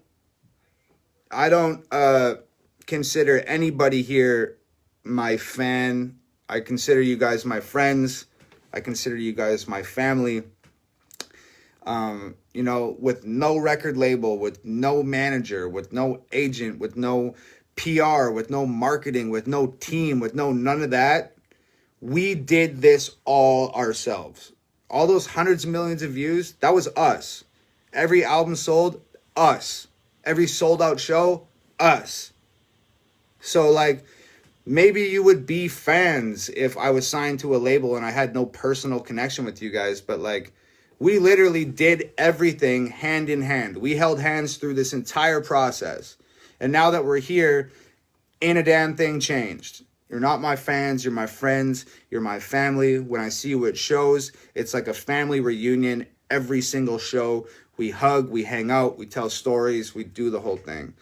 consider anybody here my fan. I consider you guys my friends. I consider you guys my family. You know, with no record label, with no manager, with no agent, with no PR, with no marketing, with no team, with no none of that. We did this all ourselves. All those hundreds of millions of views, that was us. Every album sold, us. Every sold out show, us. So like, maybe you would be fans if I was signed to a label and I had no personal connection with you guys, but like, we literally did everything hand in hand. We held hands through this entire process. And now that we're here, ain't a damn thing changed. You're not my fans, you're my friends, you're my family. When I see you at shows, it's like a family reunion every single show. We hug, we hang out, we tell stories, we do the whole thing.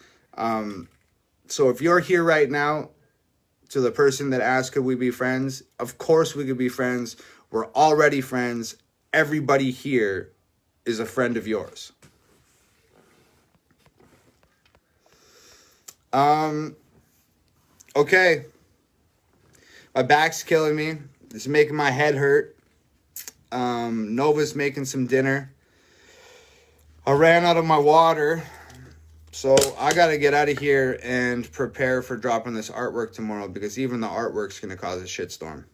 So if you're here right now, to the person that asked, could we be friends? Of course we could be friends. We're already friends. Everybody here is a friend of yours. Okay. My back's killing me. It's making my head hurt. Nova's making some dinner. I ran out of my water. So I got to get out of here and prepare for dropping this artwork tomorrow, because even the artwork's going to cause a shitstorm.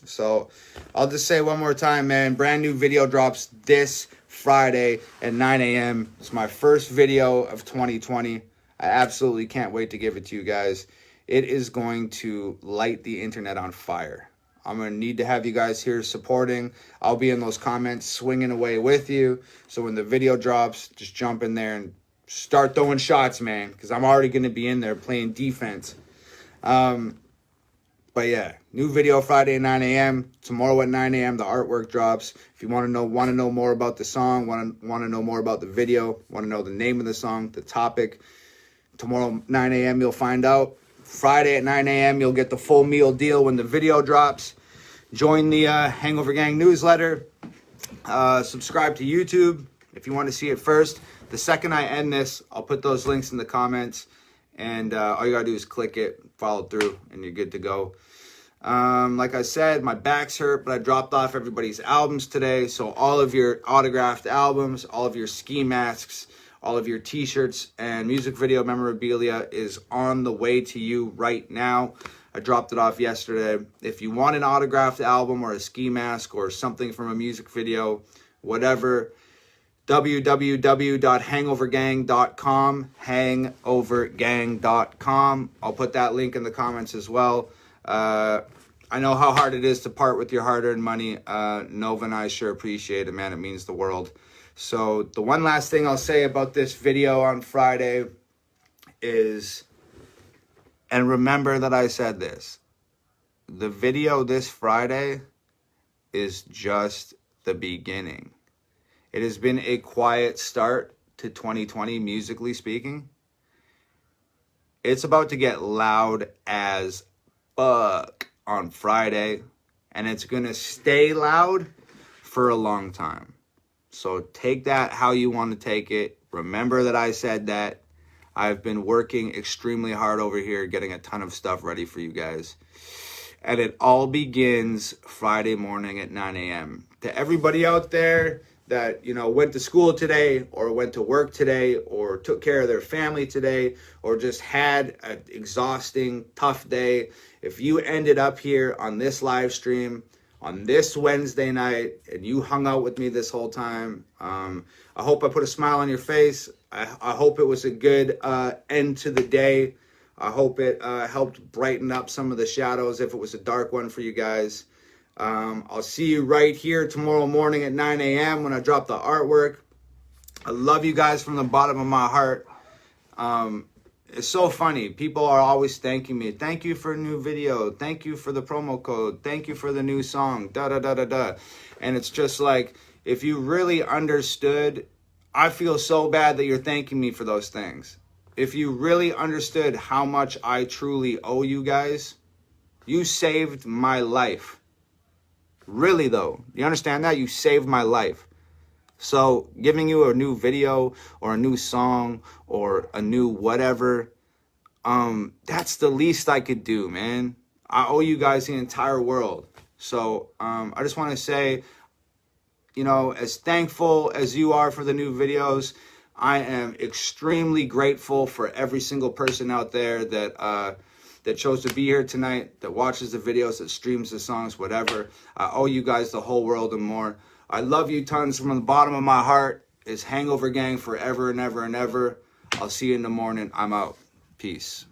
So I'll just say one more time, man. Brand new video drops this Friday at 9 a.m. It's my first video of 2020. I absolutely can't wait to give it to you guys. It is going to light the internet on fire. I'm going to need to have you guys here supporting. I'll be in those comments swinging away with you. So when the video drops, just jump in there and start throwing shots, man, because I'm already going to be in there playing defense. But yeah, new video Friday at 9 a.m. Tomorrow at 9 a.m. the artwork drops. If you want to know more about the song, want to know more about the video, want to know the name of the song, the topic, tomorrow 9 a.m. you'll find out. Friday at 9 a.m. you'll get the full meal deal when the video drops. Join the Hangover Gang newsletter. Subscribe to YouTube if you want to see it first. The second I end this, I'll put those links in the comments. And all you got to do is click it, follow through, and you're good to go. Like I said, my back's hurt, but I dropped off everybody's albums today. So all of your autographed albums, all of your ski masks, all of your t-shirts and music video memorabilia is on the way to you right now. I dropped it off yesterday. If you want an autographed album or a ski mask or something from a music video, whatever, www.hangovergang.com, hangovergang.com. I'll put that link in the comments as well. I know how hard it is to part with your hard-earned money. Nova and I sure appreciate it, man. It means the world. So the one last thing I'll say about this video on Friday is, and remember that I said this, the video this Friday is just the beginning. It has been a quiet start to 2020, musically speaking. It's about to get loud as fuck on Friday, and it's going to stay loud for a long time. So take that how you want to take it. Remember that I said that. I've been working extremely hard over here, getting a ton of stuff ready for you guys. And it all begins Friday morning at 9 a.m. To everybody out there that, you know, went to school today or went to work today or took care of their family today or just had an exhausting, tough day, if you ended up here on this live stream on this Wednesday night and you hung out with me this whole time, I hope I put a smile on your face. I hope it was a good end to the day. I hope it helped brighten up some of the shadows if it was a dark one for you guys. I'll see you right here tomorrow morning at 9 a.m. when I drop the artwork. I love you guys from the bottom of my heart. it's so funny. People are always thanking me. Thank you for a new video. Thank you for the promo code. Thank you for the new song. Da da da da da. And it's just like, if you really understood, I feel so bad that you're thanking me for those things. If you really understood how much I truly owe you guys, you saved my life. Really though. You understand that? You saved my life. So giving you a new video or a new song or a new whatever, that's the least I could do, man. I owe you guys the entire world. So I just want to say, you know, as thankful as you are for the new videos, I am extremely grateful for every single person out there that that chose to be here tonight, that watches the videos, that streams the songs, whatever. I owe you guys the whole world and more. I love you tons from the bottom of my heart. It's Hangover Gang forever and ever and ever. I'll see you in the morning. I'm out. Peace.